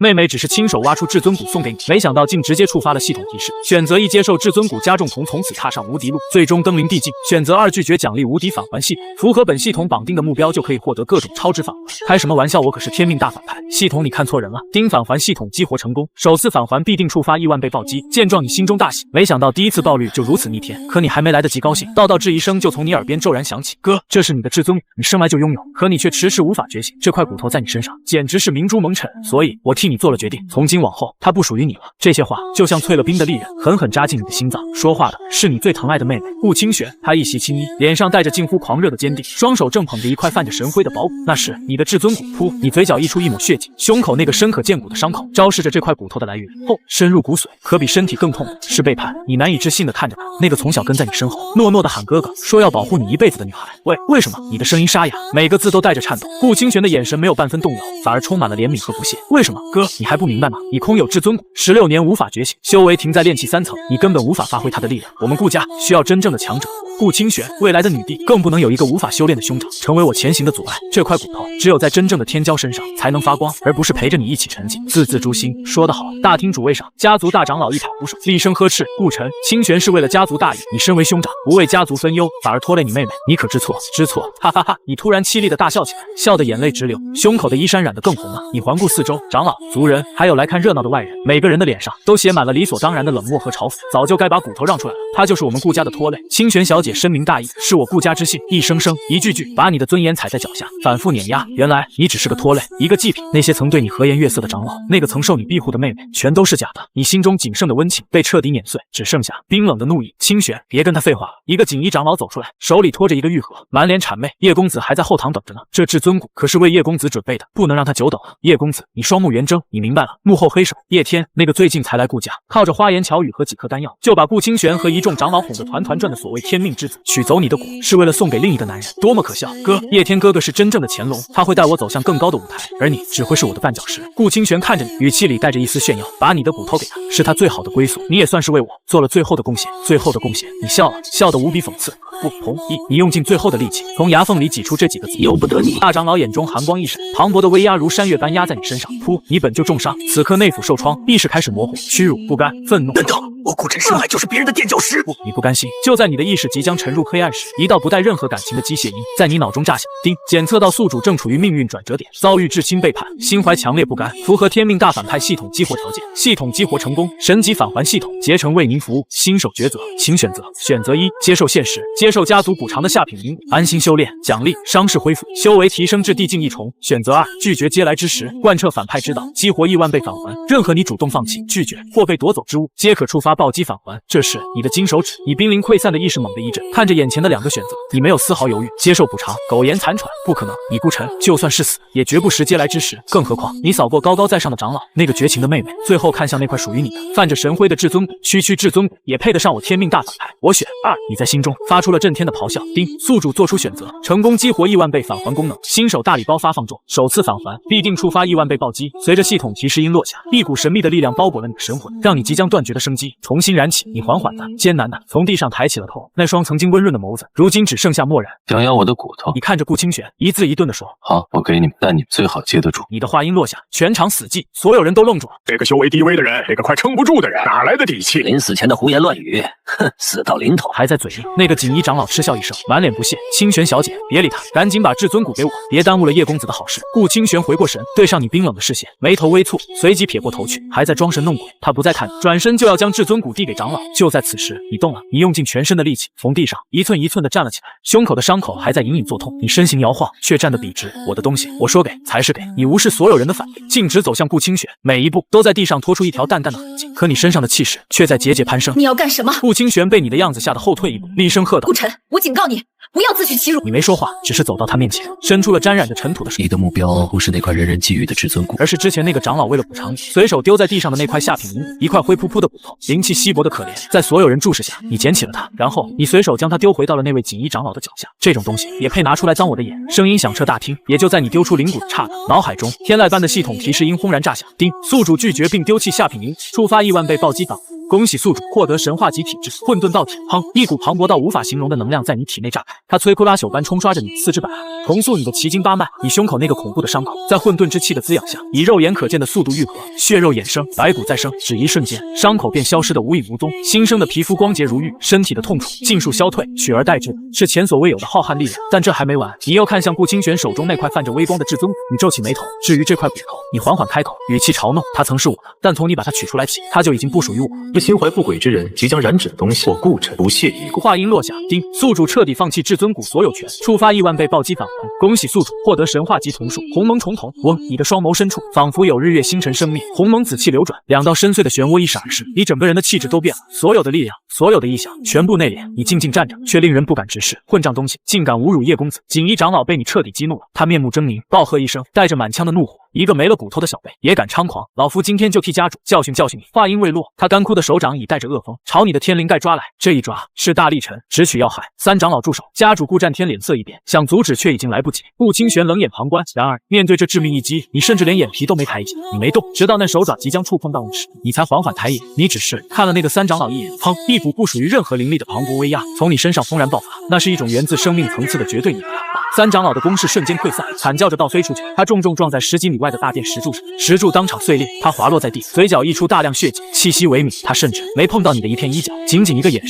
妹妹只是亲手挖出至尊骨送给你，没想到竟直接触发了系统提示。选择1接受至尊骨加重瞳，从此踏上无敌路，最终登临地境。选择2拒绝奖励无敌返还系统，符合本系统绑定的目标就可以获得各种超值返还。开什么玩笑，我可是天命大反派，系统你看错人了。丁返还系统激活成功，首次返还必定触发亿万倍暴击。见状你心中大喜，没想到第一次爆率就如此逆天。可你还没来得及高兴，道质疑声就从你耳边骤然响起：哥，这是你的至尊骨，你生来就拥有，可你却迟迟无法觉醒。这块骨头在你身上简直是明珠蒙尘，所以我替你做了决定，从今往后它不属于你了。这些话就像淬了冰的利刃，狠狠扎进你的心脏。说话的是你最疼爱的妹妹顾清玄，她一袭青衣，脸上带着近乎狂热的坚定，双手正捧着一块泛着神辉的宝骨，那是你的至尊骨。噗！你嘴角溢出一抹血迹，胸口那个深可见骨的伤口昭示着这块骨头的来源。后深入骨髓，可比身体更痛的是背叛。你难以置信地看着她，那个从小跟在你身后诺诺的喊哥哥，说要保护你一辈子的女孩。为什么？你的声音沙哑，每个字都带着颤抖。顾清玄的眼神没有半分动摇，反而充满了怜悯和不屑。为什么？哥，你还不明白吗？你空有至尊骨，16年无法觉醒，修为停在炼气3层，你根本无法发挥他的力量。我们顾家需要真正的强者。顾清玄，未来的女帝更不能有一个无法修炼的兄长，成为我前行的阻碍。这块骨头只有在真正的天骄身上才能发光，而不是陪着你一起沉寂。字字诛心，说得好。大厅主位上，家族大长老一讨不手，厉声呵斥：顾晨，清玄是为了家族大义，你身为兄长，不为家族分忧，反而拖累你妹妹，你可知错？知错！哈哈哈！你突然凄厉的大笑起来，笑得眼泪直流，胸口的衣衫染得更红了。你环顾四周，长老、族人，还有来看热闹的外人，每个人的脸上都写满了理所当然的冷漠和嘲讽。早就该把骨头让出来了，他就是我们顾家的拖累。清玄小姐深明大义，是我顾家之幸，一声声一句句把你的尊严踩在脚下，反复碾压。原来你只是个拖累，一个祭品。那些曾对你和颜悦色的长老，那个曾受你庇护的妹妹，全都是假的。你心中仅剩的温情被彻底碾碎，只剩下冰冷的怒意。清玄，别跟他废话了。一个锦衣长老走出来，手里托着一个玉盒，满脸谄媚。叶公子还在后堂等着呢，这至尊骨可是为叶公子准备的，不能让他久等了。叶公子，你双目圆睁，你明白了幕后黑手叶天，那个最近才来顾家，靠着花言巧语和几颗丹药，就把顾清玄和一众长老哄得团团转的所谓天命之子，取走你的骨是为了送给另一个男人，多么可笑！哥，叶天哥哥是真正的乾隆，他会带我走向更高的舞台，而你只会是我的绊脚石。顾清玄看着你，语气里带着一丝炫耀，把你的骨头给他，是他最好的归宿，你也算是为我做了最后的贡献。最后的贡献，你笑了，笑得无比讽刺。不同意，你用尽最后的力气，从牙缝里挤出这几个字：由不得你。大长老眼中寒光一闪，磅礴的威压如山岳般压在你身上。噗，你本就重伤，此刻内腑受创，意识开始模糊，屈辱、不甘、愤怒。难道我顾晨生来就是别人的垫脚石？不，你不甘心。就在你的意识即将沉入黑暗时，一道不带任何感情的机械音在你脑中炸响。叮，检测到宿主正处于命运转折点，遭遇至亲背叛，心怀强烈不甘，符合天命大反派系统激活条件。系统激活成功，神级返还系统竭诚为您服务。新手抉择，请选择。选择1，接受现实，接受家族补偿的下品灵骨，安心修炼。奖励：伤势恢复，修为提升至地境1重。选择2，拒绝接来之时，贯彻反派之道，激活亿万倍返还。任何你主动放弃、拒绝或被夺走之物，皆可触发暴击返还。这是你的金手指。你濒临溃散的意识猛地一震，看着眼前的2个选择，你没有丝毫犹豫，接受补偿。苟延残喘，不可能。你顾晨就算是死，也绝不食嗟来之食。更何况你扫过高高在上的长老，那个绝情的妹妹，最后看向那块属于你的泛着神辉的至尊骨，区至尊骨也配得上我天命大反派。我选2。你在心中发出了震天的咆哮。叮，宿主做出选择，成功激活亿万倍返还功能。新手大礼包发放中，首次返还必定触发亿万倍暴击。随着系统提示音落下，一股神秘的力量包裹了你的神魂，让你即将断绝的生机重新燃起。你缓缓的、艰难的从地上抬起了头，那双曾经温润的眸子，如今只剩下漠然。想要我的骨头？你看着顾清玄，一字一顿的说：好，我给你们，但你们最好接得住。你的话音落下，全场死寂，所有人都愣住了。这个修为低微的人，这个快撑不住的人，哪来的底气？临死前的胡言乱语，哼，死到临头还在嘴硬。那个锦衣长老嗤笑一声，满脸不屑：清玄小姐，别理他，赶紧把至尊骨给我，别耽误了叶公子的好事。顾清玄回过神，对上你冰冷的视线，眉头微蹙，随即撇过头去，还在装神弄鬼。他不再看，转身就要将至尊骨递给长老。就在此时，你动了，你用尽全身的力气，从地上一寸一寸的站了起来，胸口的伤口还在隐隐作痛。你身形摇晃，却站得笔直。我的东西，我说给才是给。你无视所有人的反对，径直走向顾清玄，每一步都在地上拖出一条淡淡的痕迹。可你身上的气势却在节节攀升。你要干什么？顾清玄被你的样子吓得后退一步，厉声喝道：顾晨，我警告你，不要自取其辱。你没说话，只是走到他面前，伸出了沾染着尘土的手。你的目标不是那块人人觊觎的至尊骨，而是之前那个长老为了补偿你，随手丢在地上的那块下品灵骨，一块灰扑扑的骨头，灵气稀薄的可怜。在所有人注视下，你捡起了它，然后你随手将它丢回到了那位锦衣长老的脚下。这种东西也配拿出来脏我的眼？声音响彻大厅。也就在你丢出灵骨的刹那，脑海中天籁般的系统提示音轰然炸响。叮，宿主拒绝并丢弃下品灵骨，触发亿万倍暴击返还。恭喜宿主获得神化级体质混沌道体。砰！一股磅礴到无法形容的能量在你体内炸开，它摧枯拉朽般冲刷着你四肢百骸，重塑你的奇经八脉。你胸口那个恐怖的伤口，在混沌之气的滋养下，以肉眼可见的速度愈合，血肉衍生，白骨再生，只一瞬间，伤口便消失得无影无踪。新生的皮肤光洁如玉，身体的痛楚尽数消退，取而代之是前所未有的浩瀚力量。但这还没完，你又看向顾清玄手中那块泛着微光的至尊骨，你皱起眉头。至于这块骨头，你缓缓开口，语气嘲弄：它曾是我的，但从你把它取出来起，它就已经不属于我。这心怀不轨之人即将染指的东西，我顾晨不屑一顾。话音落下，丁宿主彻底放弃至尊骨所有权，触发亿万倍暴击返还。恭喜宿主获得神话级瞳术鸿蒙重瞳。嗡，你的双眸深处仿佛有日月星辰生灭，鸿蒙紫气流转，两道深邃的漩涡一闪而逝，你整个人的气质都变了，所有的力量，所有的意象全部内敛。你静静站着，却令人不敢直视。混账东西，竟敢侮辱叶公子！锦衣长老被你彻底激怒了，他面目狰狞，暴喝一声，带着满腔的怒火。一个没了骨头的小辈也敢猖狂，老夫今天就替家主教训教训你！话音未落，他干枯的手掌已带着恶风朝你的天灵盖抓来，这一抓是大力沉，直取要害。三长老住手！家主顾战天脸色一变，想阻止却已经来不及。顾清玄冷眼旁观，然而面对这致命一击，你甚至连眼皮都没抬一下，你没动，直到那手爪即将触碰到你时，你才缓缓抬眼。你只是看了那个三长老一眼，砰！一股不属于任何灵力的磅礴威压从你身上轰然爆发，那是一种源自生命层次的绝对力量。三长老的攻势瞬间溃散，惨叫着倒飞出去，他重重撞在10几米外的大殿石柱上，石柱当场碎裂，他滑落在地，嘴角溢出大量血迹，气息萎靡。他甚至没碰到你的一片衣角，仅仅一个眼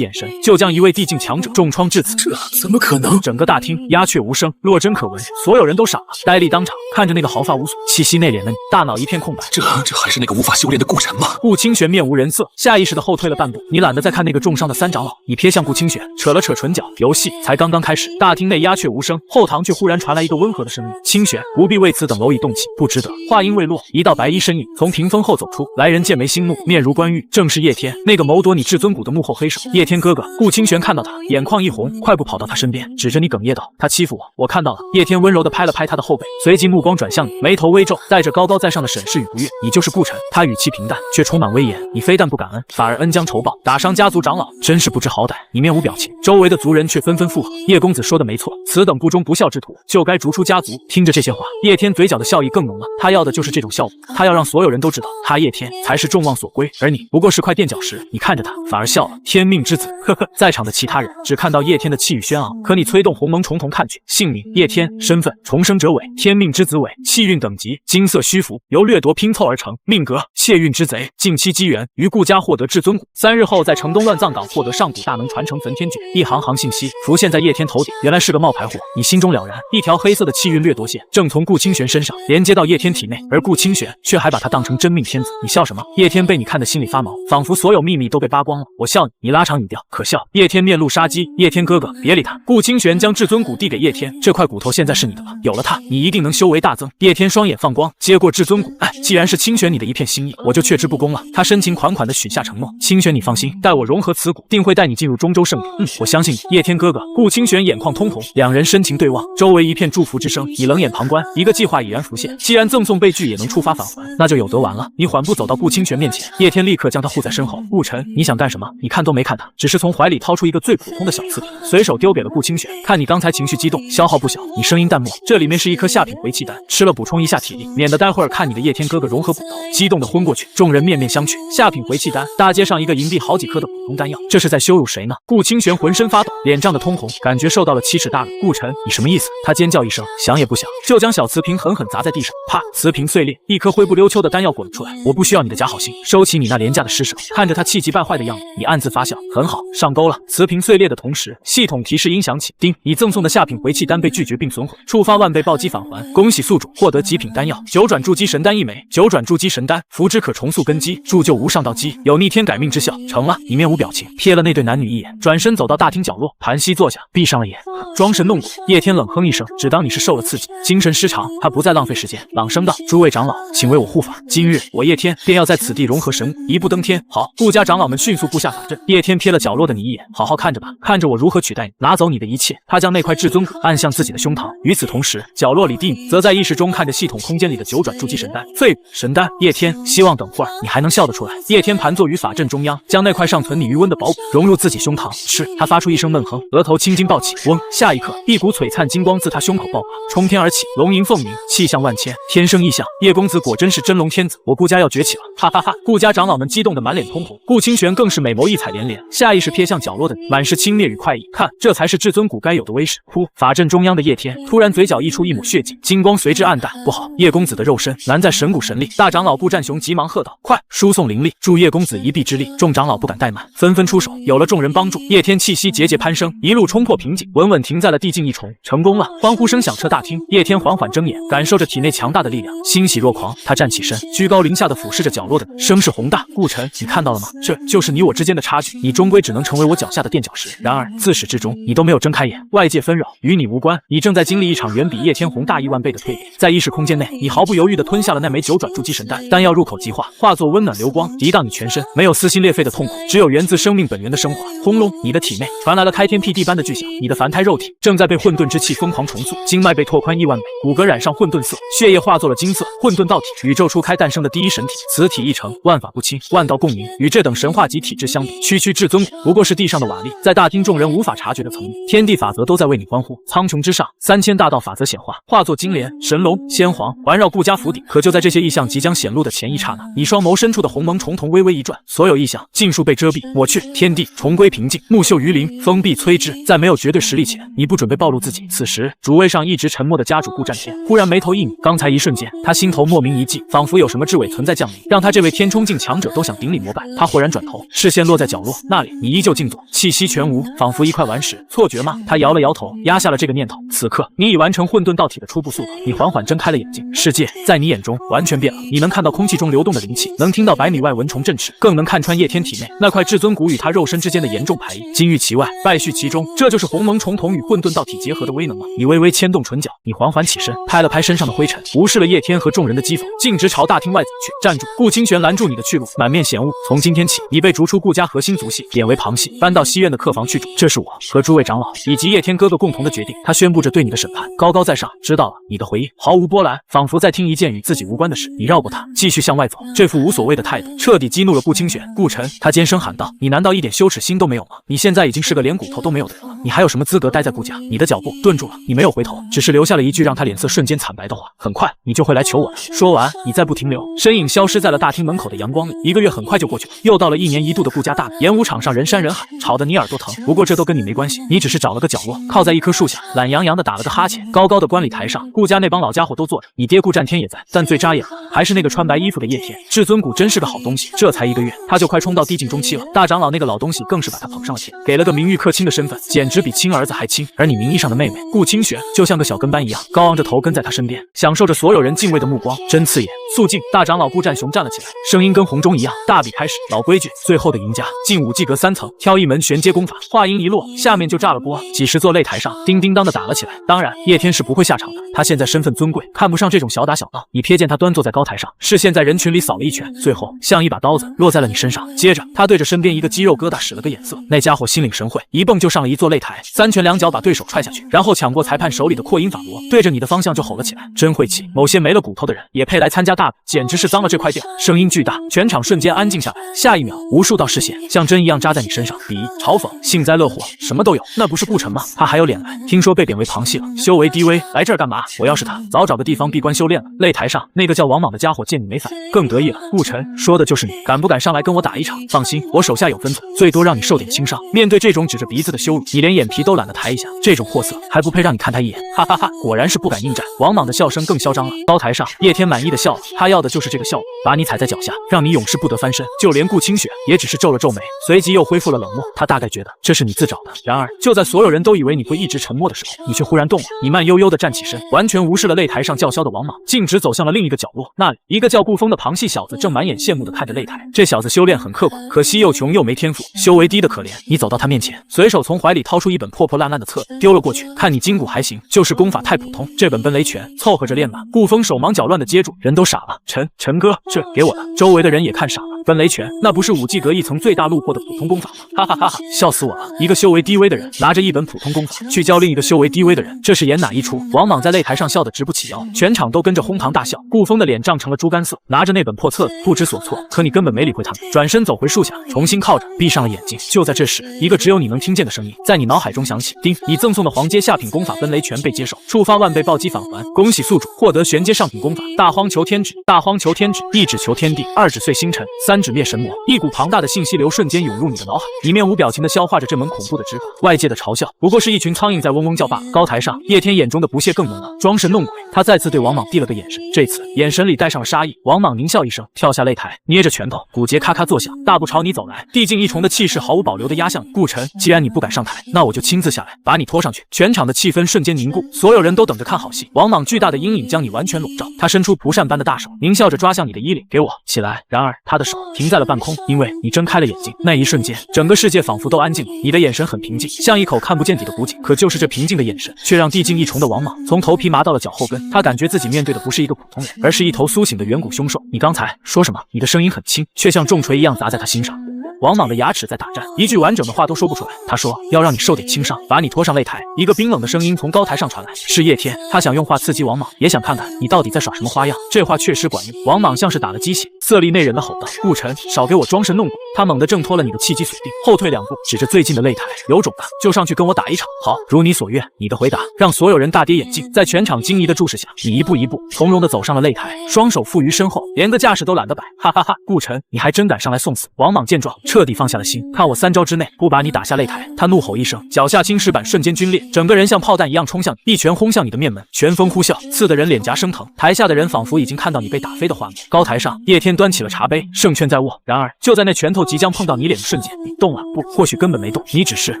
神，就将一位地境强者重创至此。这怎么可能？整个大厅鸦雀无声，落针可闻，所有人都傻了，呆立当场，看着那个毫发无损、气息内敛的你，大脑一片空白。这还是那个无法修炼的顾晨吗？顾清玄面无人色，下意识的后退了半步。你懒得再看那个重伤的三长老，你瞥向顾清玄，扯了扯唇角，游戏才刚刚开始。大厅内鸦雀无声，后堂却忽然传来一个温和的声音：清玄，不必为此等蝼蚁动气，不值得。话音未落，一道白衣身影从屏风后走出来，人剑眉星怒，面如冠玉，正是叶天，那个谋夺你至尊骨的幕后黑手。叶天哥哥，顾清玄看到他，眼眶一红，快步跑到他身边，指着你哽咽道：他欺负我，我看到了。叶天温柔地拍了拍他的后背，随即目光转向你，眉头微皱，带着高高在上的审视与不悦。你就是顾晨。他语气平淡，却充满威严。你非但不感恩，反而恩将仇报，打伤家族长老，真是不知好歹。你面无表情，周围的族人却纷纷附和。叶公子说的没错，此等不忠不孝之徒，就该逐出家族。听着这些话，叶天嘴角的笑意更浓了。他要的就是这种效果，他要让所有人都知道，他叶天才是众望所归，而你不过是块垫脚石。你看着他，反而笑了。天命之子，呵呵。在场的其他人只看到叶天的气宇轩昂，可你催动鸿蒙重瞳看去，姓名叶天，身份重生者尾，天命之子尾，气运等级金色虚符，由掠夺拼凑而成，命格泄运之贼，近期机缘于顾家获得至尊骨，3日后在城东乱葬岗获得上古大能传承焚天诀。一行行信息浮现在叶天头顶，原来是个冒牌货。你心中了然，一条黑色的气运掠夺线正从顾清玄身上连接到叶天体内，而顾清玄却还把他当成真命天子。你笑什么？叶天被你看得心里发毛，仿佛所有秘密都被扒光了。我笑你，你拉长语调，可笑。叶天面露杀机，叶天哥哥，别理他。顾清玄将至尊骨递给叶天，这块骨头现在是你的了，有了它，你一定能修为大增。叶天双眼放光，接过至尊骨。既然是清玄你的一片心意，我就却之不恭了。他深情款款地许下承诺，清玄你放心，待我融合此骨，定会带你进入中州圣地。我相信你，叶天哥哥。顾清玄眼眶通红，两人深情对望，周围一片祝福之声。你冷眼旁观，一个计划已然浮现。既然赠送被拒也能触发返还，那就有得玩了。你缓步走到顾清玄面前，叶天立刻将他护在身后。顾晨，你想干什么？你看都没看他，只是从怀里掏出一个最普通的小瓷瓶，随手丢给了顾清玄。看你刚才情绪激动，消耗不小，你声音淡漠，这里面是一颗下品回气丹，吃了补充一下体力，免得待会儿看你的叶天哥哥融合骨头，激动的昏过去。众人面面相觑。下品回气丹，大街上一个银币好几颗的普通丹药，这是在羞辱谁呢？顾清玄浑身发抖，脸涨得通红，感觉受到了奇耻大辱。顾晨，你什么意思？他尖叫一声，想也不想就将小瓷瓶狠狠砸在地上，啪，瓷瓶碎裂，一颗灰不溜秋的丹药滚出来。我不需要你的假好心，收起你那廉价的施舍。看着他气急败坏的样子，你暗自发笑，很好，上钩了。瓷瓶碎裂的同时，系统提示音响起，叮，你赠送的下品回气丹被拒绝并损毁，触发万倍暴击返还。恭喜宿主获得极品丹药九转筑基神丹1枚，九转筑基神丹服之可重塑根基，铸就无上道基，有逆天改命之效。成了。你面无表情，瞥了那对男女一眼，转身走到大厅角落，盘膝坐下，闭上了眼，装神弄鬼。叶天冷哼一声，只当你是受了刺激，精神失常。他不再浪费时间，朗声道：诸位长老，请为我护法。今日我叶天便要在此地融合神骨，一步登天。好，顾家长老们迅速布下法阵。叶天瞥了角落的你一眼，好好看着吧，看着我如何取代你，拿走你的一切。他将那块至尊骨按向自己的胸膛。与此同时，角落里地女则在意识中看着系统空间里的九转筑基神丹。废物，神丹！叶天，希望等会儿你还能笑得出来。叶天盘坐于法阵中央，将那块尚存你余温的宝骨融入自己胸膛。是，他发出一声闷哼，额头青筋暴起。嗡，下一刻，一股股璀璨金光自他胸口爆发，冲天而起，龙吟凤鸣，气象万千，天生异象。叶公子果真是真龙天子，我顾家要崛起了！哈哈哈！顾家长老们激动得满脸通红，顾清玄更是美眸异彩连连，下意识瞥向角落的你，满是轻蔑与快意。看，这才是至尊谷该有的威势。呼！法阵中央的叶天突然嘴角溢出一抹血迹，金光随之暗淡。不好，叶公子的肉身难在神骨神力！大长老顾战雄急忙喝道：“快输送灵力，助叶公子一臂之力！”众长老不敢怠慢，纷纷出手。有了众人帮助，叶天气息节节攀升，一路冲破瓶颈，稳稳停在了地境一重。成功了！欢呼声响彻大厅。叶天缓缓睁眼，感受着体内强大的力量，欣喜若狂。他站起身，居高临下的俯视着角落的你，声势宏大。顾晨，你看到了吗？这就是你我之间的差距，你终归只能成为我脚下的垫脚石。然而自始至终，你都没有睁开眼，外界纷扰与你无关，你正在经历一场远比叶天宏大1万倍的蜕变。在意识空间内，你毫不犹豫地吞下了那枚9转筑基神丹，丹药入口即化，化作温暖流光，涤荡你全身，没有撕心裂肺的痛苦，只有源自生命本源的升华。轰隆，你的体内传来了开天辟地般的巨响，你的凡胎肉体正在被混沌之气疯狂重塑，经脉被拓宽1万倍，骨骼染上混沌色，血液化作了金色，混沌道体，宇宙初开诞生的第一神体，此体一成，万法不侵，万道共鸣。与这等神话级体质相比，区区至尊骨不过是地上的瓦砾，在大厅众人无法察觉的层面，天地法则都在为你欢呼。苍穹之上，3000大道法则显化，化作金莲、神龙、先皇，环绕顾家府邸。可就在这些异象即将显露的前一刹那，你双眸深处的鸿蒙重瞳微微一转，所有异象尽数被遮蔽抹去，天地重归平静，木秀于林，风必摧之。在没有绝对实力前，你不准备暴露自己。此时，主位上一直沉默的家主顾战天忽然眉头一拧，刚才一瞬间，他心头莫名一悸，仿佛有什么至伟存在降临，让他这位天冲境强者都想顶礼膜拜。他豁然转头，视线落在角落那里，你依旧静坐，气息全无，仿佛一块顽石。错觉吗？他摇了摇头，压下了这个念头。此刻，你已完成混沌道体的初步速度，你缓缓睁开了眼睛，世界在你眼中完全变了。你能看到空气中流动的灵气，能听到100米外蚊虫振翅，更能看穿叶天体内那块至尊骨与他肉身之间的严重排异。金玉其外，败絮其中，这就是鸿蒙重瞳与混沌道体结合的威能吗？你微微牵动唇角，你缓缓起身，拍了拍身上的灰尘，无视了叶天和众人的讥讽，径直朝大厅外走去。站住！顾清玄拦住你的去路，满面嫌恶。从今天起，你被逐出顾家核心族系，贬为旁系，搬到西院的客房去住。这是我和诸位长老以及叶天哥哥共同的决定。他宣布着对你的审判，高高在上。知道了。你的回应毫无波澜，仿佛在听一件与自己无关的事。你绕过他，继续向外走。这副无所谓的态度彻底激怒了顾清玄。顾晨，他尖声喊道：“你难道一点羞耻心都没有吗？你现在已经是个连骨头都没有的人了，你还有什么资格待在顾家？”你的脚步顿住了，你没有回头，只是留下了一句让他脸色瞬间惨白的话：“很快你就会来求我了。”说完，你再不停留，身影消失在了大厅门口的阳光里。1个月很快就过去了，又到了1年1度的顾家大典。演武场上人山人海，吵得你耳朵疼。不过这都跟你没关系，你只是找了个角落，靠在一棵树下，懒洋洋的打了个哈欠。高高的观礼台上，顾家那帮老家伙都坐着，你爹顾战天也在，但最扎眼的还是那个穿白衣服的叶天。至尊骨真是个好东西，这才1个月，他就快冲到地境中期了。大长老那个老东西更是把他捧上了天，给了个名誉客卿的身份，简直比亲儿子还亲。而你名义上的妹妹顾清玄，就像个小跟班一样，高昂着头跟在他身边，享受着所有人敬畏的目光，真刺眼。肃静！大长老顾战雄站了起来，声音跟洪钟一样，大笔开始。老规矩，最后的赢家进武技阁3层，挑一门玄阶功法。话音一落，下面就炸了锅，几十座擂台上叮叮当的打了起来。当然，叶天是不会下场的，他现在身份尊贵，看不上这种小打小闹。你瞥见他端坐在高台上，视线在人群里扫了一圈，最后像一把刀子落在了你身上。接着，他对着身边一个肌肉疙瘩使了个眼色，那家伙心领神会，一蹦就上了一座擂台，3拳2脚把对手踹下去，然后抢过裁判手里的扩音法螺，对着你的方向就吼了起来。真晦气，某些没了骨头的人也配来参加大比，简直是脏了这块地。声音巨大，全场瞬间安静下来。下一秒，无数道视线像针一样扎在你身上，鄙夷、嘲讽、幸灾乐祸，什么都有。那不是顾晨吗？他还有脸来？听说被贬为旁系了，修为低微，来这儿干嘛？我要是他，早找个地方闭关修炼了。擂台上那个叫王莽的家伙见你没反应，更得意了。顾晨，说的就是你，敢不敢上来跟我打一场？放心，我手下有分寸，最多让你受点轻伤。面对这种指着鼻子的羞辱，你连眼皮都懒得抬一下，这种货色还不配让你看他一眼。哈哈哈，果然是不敢应战。王莽的笑声更嚣张了。高台上，叶天满意的笑了，他要的就是这个效果，把你踩在脚下，让你永世不得翻身。就连顾清雪也只是皱了皱眉，随即又恢复了冷漠。他大概觉得这是你自找的。然而，就在所有人都以为你会一直沉默的时候，你却忽然动了。你慢悠悠地站起身，完全无视了擂台上叫嚣的王莽，径直走向了另一个角落。那里，一个叫顾风的旁系小子正满眼羡慕地看着擂台。这小子修炼很刻苦，可惜又穷又没天赋，修为低的可怜。你走到他面前，随手从怀里掏出一本破破烂烂的册子，丢了过去。看你筋骨还行，就是功法太普通，这本奔雷拳凑合着练吧。顾风手忙脚乱地接住，人都傻了。陈哥，这给我的。周围的人也看傻了。分雷拳，那不是武技隔一层最大路破的普通功法吗？哈哈哈哈，笑死我了！一个修为低微的人拿着一本普通功法去教另一个修为低微的人，这是演哪一出？王莽在擂台上笑得直不起腰，全场都跟着哄堂大笑。顾风的脸涨成了猪肝色，拿着那本破册子不知所措，可你根本没理会他们，转身走回树下，重新靠着，闭上了眼睛。就在这时，一个只有你能听见的声音在你脑海中响起：丁，你赠送的黄阶下品功法分雷拳被接受，触发万倍暴击返还，恭喜宿主获得玄阶上品功法大荒求天指。大荒求天指，一指求天地，二指碎星辰，三指灭神魔。一股庞大的信息流瞬间涌入你的脑海，你面无表情地消化着这门恐怖的指法。外界的嘲笑不过是一群苍蝇在嗡嗡叫罢。高台上，叶天眼中的不屑更浓了，装神弄鬼。他再次对王莽递了个眼神，这次眼神里带上了杀意。王莽狞笑一声，跳下擂台，捏着拳头，骨节咔咔作响。大步朝你走来，地境一重的气势毫无保留地压向你。顾晨，既然你不敢上台，那我就亲自下来把你拖上去。全场的气氛瞬间凝固，所有人都等着看好戏。王莽巨大的阴影将你完全笼罩，他伸出蒲扇般的大手，狞笑着抓向你的衣领，给我起来！然而他的手停在了半空，因为你睁开了眼睛。那一瞬间，整个世界仿佛都安静了，你的眼神很平静，像一口看不见底的古井。可就是这平静的眼神，却让地境一重的王莽从头皮麻到了脚后跟。他感觉自己面对的不是一个普通人，而是一头苏醒的远古凶兽。你刚才说什么？你的声音很轻，却像重锤一样砸在他心上。王莽的牙齿在打颤，一句完整的话都说不出来。他说要让你受点轻伤，把你拖上擂台。一个冰冷的声音从高台上传来，是叶天。他想用话刺激王莽，也想看看你到底在耍什么花样。这话确实管用。王莽像是打了鸡血，色厉内荏的吼道：顾晨，少给我装神弄鬼！他猛地挣脱了你的气机锁定，后退两步，指着最近的擂台，有种的就上去跟我打一场。好，如你所愿，你的回答让所有人大跌眼镜。在全场惊疑的注视下，你一步一步从容地走上了擂台，双手负于身后，连个架势都懒得摆。哈哈哈，顾晨，你还真敢上来送死！王莽见状，彻底放下了心。看我3招之内不把你打下擂台！他怒吼一声，脚下青石板瞬间皲裂，整个人像炮弹一样冲向你，一拳轰向你的面门，拳风呼啸，刺得人脸颊生疼。台下的人仿佛已经看到你被打飞的画面。高台上，叶天端起了茶杯，胜券在握。然而就在那拳头即将碰到你脸的瞬间，你动了？不，或许根本没动，你只是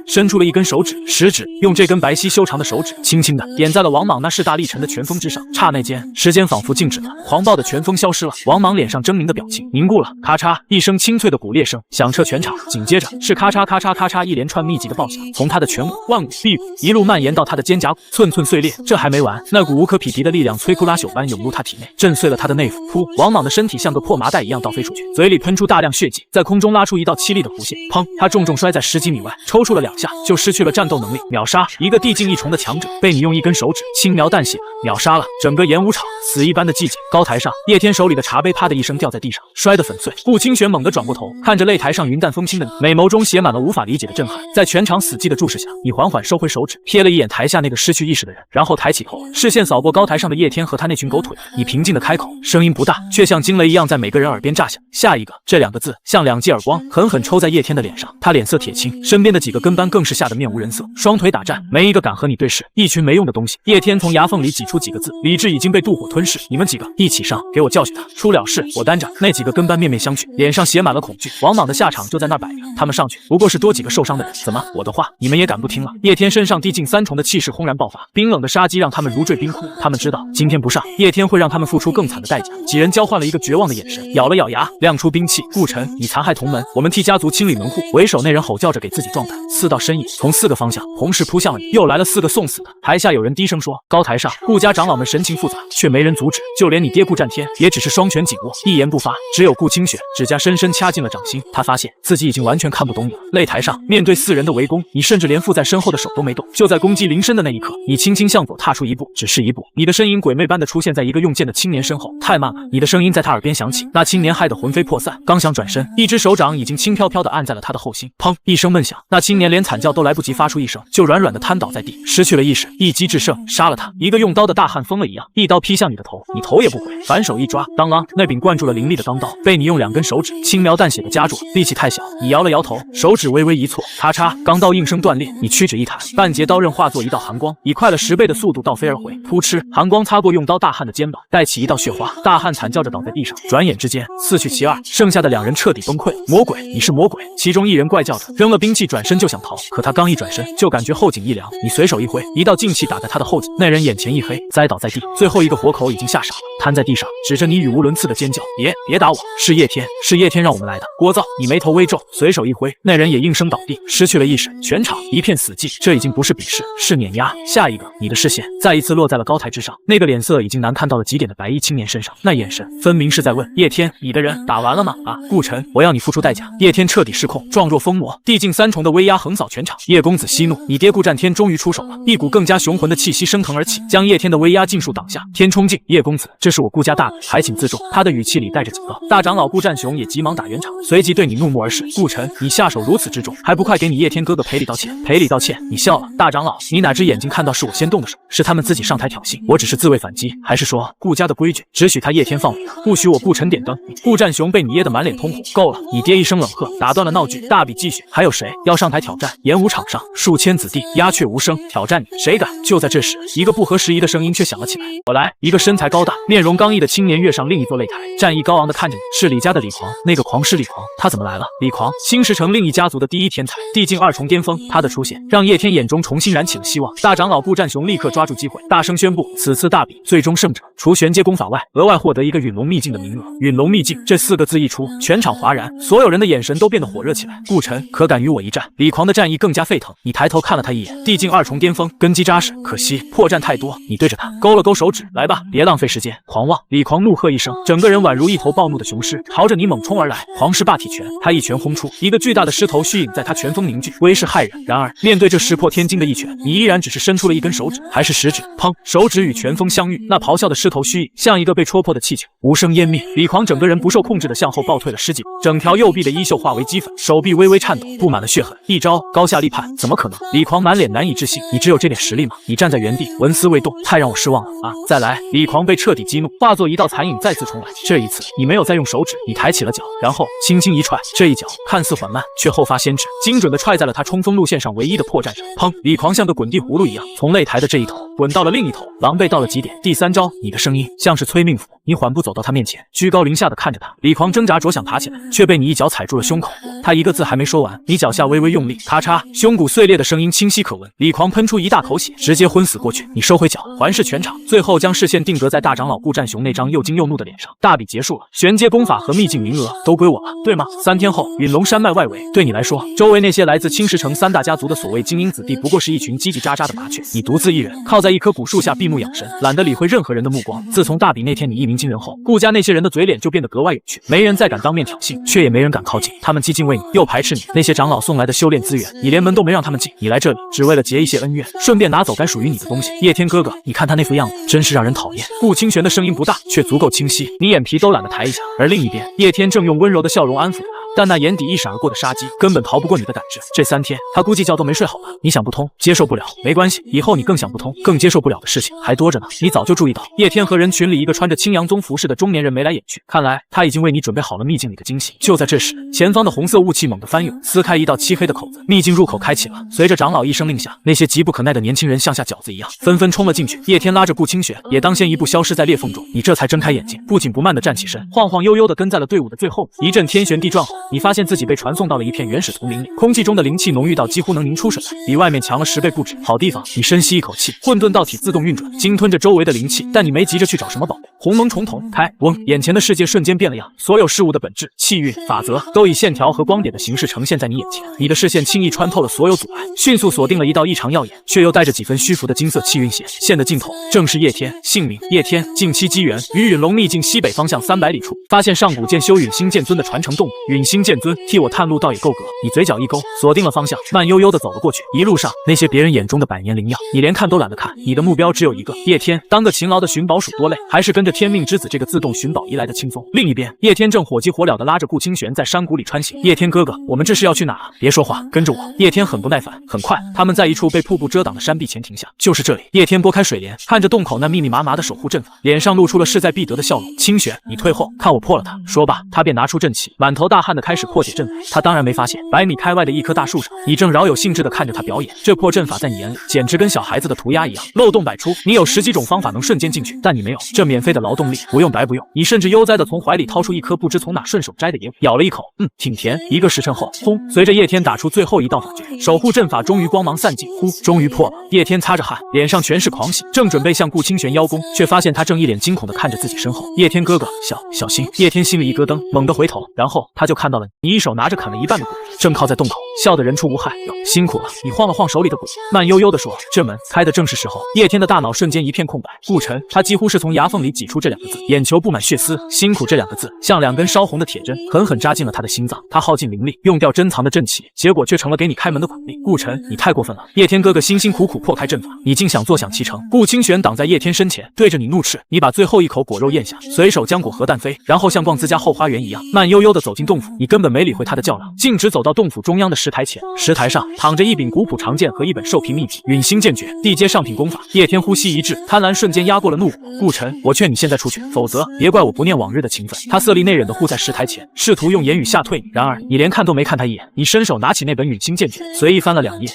伸出了一根手指，食指用这根白皙修长的手指，轻轻地点在了王莽那势大力沉的拳风之上。刹那间，时间仿佛静止了，狂暴的拳风消失了，王莽脸上狰狞的表情凝固了。咔嚓一声清脆的骨裂声响彻全场，紧接着是咔嚓咔嚓咔嚓一连串密集的爆响，从他的颧骨、腕骨、臂骨一路蔓延到他的肩胛骨，寸寸碎裂。这还没完，那股无可匹敌的力量摧枯拉朽般涌入他体内，震碎了他的内腑。噗！王莽的身体像个破麻袋一样倒飞出去，嘴里喷出大量血迹，在空中拉出一道凄厉的弧线。砰！他重重摔在10几米外，抽搐了2下，就失去了战斗能力。秒杀！一个地境一重的强者被你用一根手指轻描淡写秒杀了。整个演武场死一般的寂静。高台上，叶天手里的茶杯啪的一声掉在地上，摔得粉碎。顾清玄猛地转过头，看着擂台上云淡风轻的你，美眸中写满了无法理解的震撼。在全场死寂的注视下，你缓缓收回手指，瞥了一眼台下那个失去意识的人，然后抬起头，视线扫过高台上的叶天和他那群狗腿。你平静地开口，声音不大，却像惊雷一样在每个人耳边炸响。下一个，这2个字像2记耳光，狠狠抽在叶天的脸上。他脸色铁青，身边的几个跟班更是吓得面无人色，双腿打颤，没一个敢和你对视。一群没用的东西！叶天从牙缝里挤出几个字，理智已经被妒火吞噬。你们几个一起上，给我教训他！出了事我担着。那几个跟班面面相觑，脸上写满了恐惧。王莽的下场就在那儿摆着，他们上去不过是多几个受伤的人。怎么，我的话你们也敢不听了？叶天身上地境3重的气势轰然爆发，冰冷的杀机让他们如坠冰窟。他们知道今天不上，叶天会让他们付出更惨的代价。几人交换了一个绝望的眼神，咬了咬牙，亮出兵器。顾晨，你残害同门，我们替家族清理门户。为首那人吼叫着给自己壮胆，4道身影从4个方向同时扑向了你。又来了4个送死的。台下有人低声说，高台上顾家长老们神情复杂，却没人阻止，就连你爹顾战天也只是双拳紧握，一言不发。只有顾清雪指甲深深掐进了掌心，他发现自己已经完全看不懂你了。擂台上面对4人的围攻，你甚至连附在身后的手都没动。就在攻击临身的那一刻，你轻轻向左踏出一步，只是一步，你的身影鬼魅般的出现在一个用剑的青年身后。太慢了！你的声音在他耳边响起。那青年害得魂飞魄散，刚想转身，一只手掌已经轻飘飘地按在了他的后心。砰！一声闷响，那青年连惨叫都来不及发出一声，就软软地瘫倒在地，失去了意识。一击制胜，杀了他！一个用刀的大汉疯了一样，一刀劈向你的头，你头也不回，反手一抓，当啷，那柄灌注了凌厉的钢刀被你用2根手指轻描淡写的夹住，力气太小。你摇了摇头，手指微微一错，咔嚓，钢刀应声断裂。你屈指一弹，半截刀刃化作一道寒光，以快了10倍的速度倒飞而回。扑哧，寒光擦过用刀大汉的肩膀，带起一道血花，大汉惨叫着倒在地上。转眼之间，4去其2，剩下的2人彻底崩溃。魔鬼，你是魔鬼！其中一人怪叫着，扔了兵器转身就想逃，可他刚一转身，就感觉后颈一凉，你随手一挥，一道劲气打在他的后颈，那人眼前一黑，栽倒在地。最后一个活口已经吓傻了，瘫在地上，指着你语无伦次的尖叫：别打我！是叶天，是叶天让我们来的！聒噪！你眉头微皱，随手一挥，那人也应声倒地，失去了意识。全场一片死寂，这已经不是比试，是碾压。下一个，你的视线再一次落在了高台之上，那个脸色已经难看到了极点的白衣青年身上，那眼神分明是在问叶叶天，你的人打完了吗？啊，顾晨，我要你付出代价。叶天彻底失控，状若疯魔，地境三重的威压横扫全场。叶公子息怒，你爹顾战天终于出手了，一股更加雄浑的气息升腾而起，将叶天的威压尽数挡下。天冲境，叶公子，这是我顾家大礼，还请自重。他的语气里带着警告。大长老顾战雄也急忙打圆场，随即对你怒目而视。顾晨，你下手如此之重，还不快给你叶天哥哥赔礼道歉？赔礼道歉？你笑了。大长老，你哪只眼睛看到是我先动的手？是他们自己上台挑衅，我只是自卫反击，还是说顾家的规矩只许他叶天放火，不许我顾晨点灯？顾战雄被你噎得满脸通红。够了！你爹一声冷喝，打断了闹剧。大比继续，还有谁要上台挑战？演武场上数千子弟鸦雀无声，挑战你，谁敢？就在这时，一个不合时宜的声音却响了起来。我来！一个身材高大、面容刚毅的青年跃上另一座擂台，战意高昂地看着你。是李家的李狂，那个狂狮李狂，他怎么来了？李狂，新石城另一家族的第一天才，地境二重巅峰，他的出现让叶天眼中重新燃起了希望。大长老顾战雄立刻抓住机会，大声宣布：此次大比最终胜者，除玄阶功法外，额外获得一个陨龙秘境的名额。陨龙秘境这4个字一出，全场哗然，所有人的眼神都变得火热起来。顾晨，可敢与我一战？李狂的战意更加沸腾。你抬头看了他一眼，地境二重巅峰，根基扎实，可惜破绽太多。你对着他勾了勾手指，来吧，别浪费时间。狂妄！李狂怒喝一声，整个人宛如一头暴怒的雄狮，朝着你猛冲而来。狂狮霸体拳，他一拳轰出，一个巨大的狮头虚影在他拳锋凝聚，威势骇人。然而面对这石破天惊的一拳，你依然只是伸出了一根手指，还是食指。砰！手指与拳锋相遇，那咆哮的狮头虚影像一个被戳破的气球，无声湮灭。李狂整个人不受控制的向后暴退了10几步，整条右臂的衣袖化为齑粉，手臂微微颤抖，布满了血痕。一招高下立判，怎么可能？李狂满脸难以置信，你只有这点实力吗？你站在原地纹丝未动，太让我失望了啊！再来！李狂被彻底激怒，化作一道残影再次冲来。这一次你没有再用手指，你抬起了脚，然后轻轻一踹，这一脚看似缓慢，却后发先至，精准地踹在了他冲锋路线上唯一的破绽上。砰！李狂像个滚地葫芦一样，从擂台的这一头滚到了另一头，狼狈到了极点。第3招，你的声音像是催命符，你缓步走到他面前，居高临下的看着他。李狂挣扎着想爬起来，却被你一脚踩住了胸口。他一个字还没说完，你脚下微微用力，咔嚓，胸骨碎裂的声音清晰可闻。李狂喷出一大口血，直接昏死过去。你收回脚，环视全场，最后将视线定格在大长老顾战雄那张又惊又怒的脸上。大比结束了，玄阶功法和秘境名额都归我了，对吗？3天后，陨龙山脉外围，对你来说，周围那些来自青石城3大家族的所谓精英子弟，不过是一群叽叽喳喳的麻雀。你独自一人靠在一棵古树下闭目养神，懒得理会任何人的目光。自从大比那天你一鸣惊人后，顾家那些人的嘴脸就变得格外有趣，没人再敢当面挑衅，却也没人敢靠近。他们既敬畏你，又排斥你。那些长老送来的修炼资源，你连门都没让他们进。你来这里只为了结一些恩怨，顺便拿走该属于你的东西。叶天哥哥，你看他那副样子，真是让人讨厌。顾清玄的声音不大，却足够清晰，你眼皮都懒得抬一下。而另一边，叶天正用温柔的笑容安抚他。但那眼底一闪而过的杀机根本逃不过你的胆汁。这3天，他估计觉都没睡好吧？你想不通，接受不了，没关系，以后你更想不通，更接受不了的事情还多着呢。你早就注意到，叶天和人群里一个穿着青阳宗服饰的中年人眉来眼去，看来他已经为你准备好了秘境里的惊喜。就在这时，前方的红色雾气猛地翻涌，撕开一道漆黑的口子，秘境入口开启了。随着长老一声令下，那些急不可耐的年轻人像下饺子一样，纷纷冲了进去。叶天拉着顾清玄，也当先一步消失在裂缝中。你这才睁开眼睛，不紧不慢地站起身，晃晃悠悠地跟在了队伍的最后。一阵天旋地转后，你发现自己被传送到了一片原始丛林里，空气中的灵气浓郁到几乎能凝出水来，比外面强了10倍不止。好地方！你深吸一口气，混沌道体自动运转，鲸吞着周围的灵气。但你没急着去找什么宝物。鸿蒙重瞳开，嗡！眼前的世界瞬间变了样，所有事物的本质、气运、法则都以线条和光点的形式呈现在你眼前。你的视线轻易穿透了所有阻碍，迅速锁定了一道异常耀眼，却又带着几分虚浮的金色气运线。线的尽头正是叶天，姓名叶天，近期机缘于陨龙秘境西北方向300里处，发现上古剑修陨星剑尊的传承动物。陨星剑尊替我探路倒也够格。你嘴角一勾，锁定了方向，慢悠悠地走了过去。一路上那些别人眼中的百年灵药，你连看都懒得看。你的目标只有一个，叶天。当个勤劳的寻宝鼠多累，还是跟着天命之子这个自动寻宝仪来的轻松。另一边，叶天正火急火燎地拉着顾清玄在山谷里穿行。叶天哥哥，我们这是要去哪啊？别说话，跟着我。叶天很不耐烦。很快，他们在一处被瀑布遮挡的山壁前停下。就是这里。叶天拨开水帘，看着洞口那密密麻麻的守护阵法，脸上露出了势在必得的笑容。清玄，你退后，看我破了它。说罢，他便拿出阵旗，满头大汗地开始破解阵法。他当然没发现，100米开外的一棵大树上，你正饶有兴致地看着他表演。这破阵法在你眼里，简直跟小孩子的涂鸦一样，漏洞百出。你有10几种方法能瞬间进去，但你没有。这免费的劳动力，不用白不用。你甚至悠哉地从怀里掏出一颗不知从哪顺手摘的野果，咬了一口，挺甜。1个时辰后，轰！随着叶天打出最后一道法诀，守护阵法终于光芒散尽，呼，终于破了。叶天擦着汗，脸上全是狂喜，正准备向顾清玄邀功，却发现他正一脸惊恐地看着自己身后。叶天哥哥，小心！叶天心里一咯噔，猛地回头，然后他就看到了你一手拿着砍了一半的果正靠在洞口，笑得人畜无害。哟，辛苦了。你晃了晃手里的鬼，慢悠悠地说：“这门开的正是时候。”叶天的大脑瞬间一片空白。顾晨，他几乎是从牙缝里挤出这2个字，眼球布满血丝。辛苦这2个字，像2根烧红的铁针，狠狠扎进了他的心脏。他耗尽灵力，用掉珍藏的阵旗，结果却成了给你开门的苦力。顾晨，你太过分了！叶天哥哥辛辛苦苦破开阵法，你竟想坐享其成。顾清玄挡在叶天身前，对着你怒斥。你把最后一口果肉咽下，随手将果核弹飞，然后像逛自家后花园一样，慢悠悠地走进洞府。你根本没理会他的叫嚷，径直走到洞府中央的石台前。石台上躺着一柄古朴长剑和一本兽皮秘籍《陨星剑诀》，地阶上品功法。叶天呼吸一滞，贪婪瞬间压过了怒火。顾晨，我劝你现在出去，否则别怪我不念往日的情分。他色厉内荏地护在石台前，试图用言语吓退你。然而你连看都没看他一眼，你伸手拿起那本《陨星剑诀》，随意翻了2页，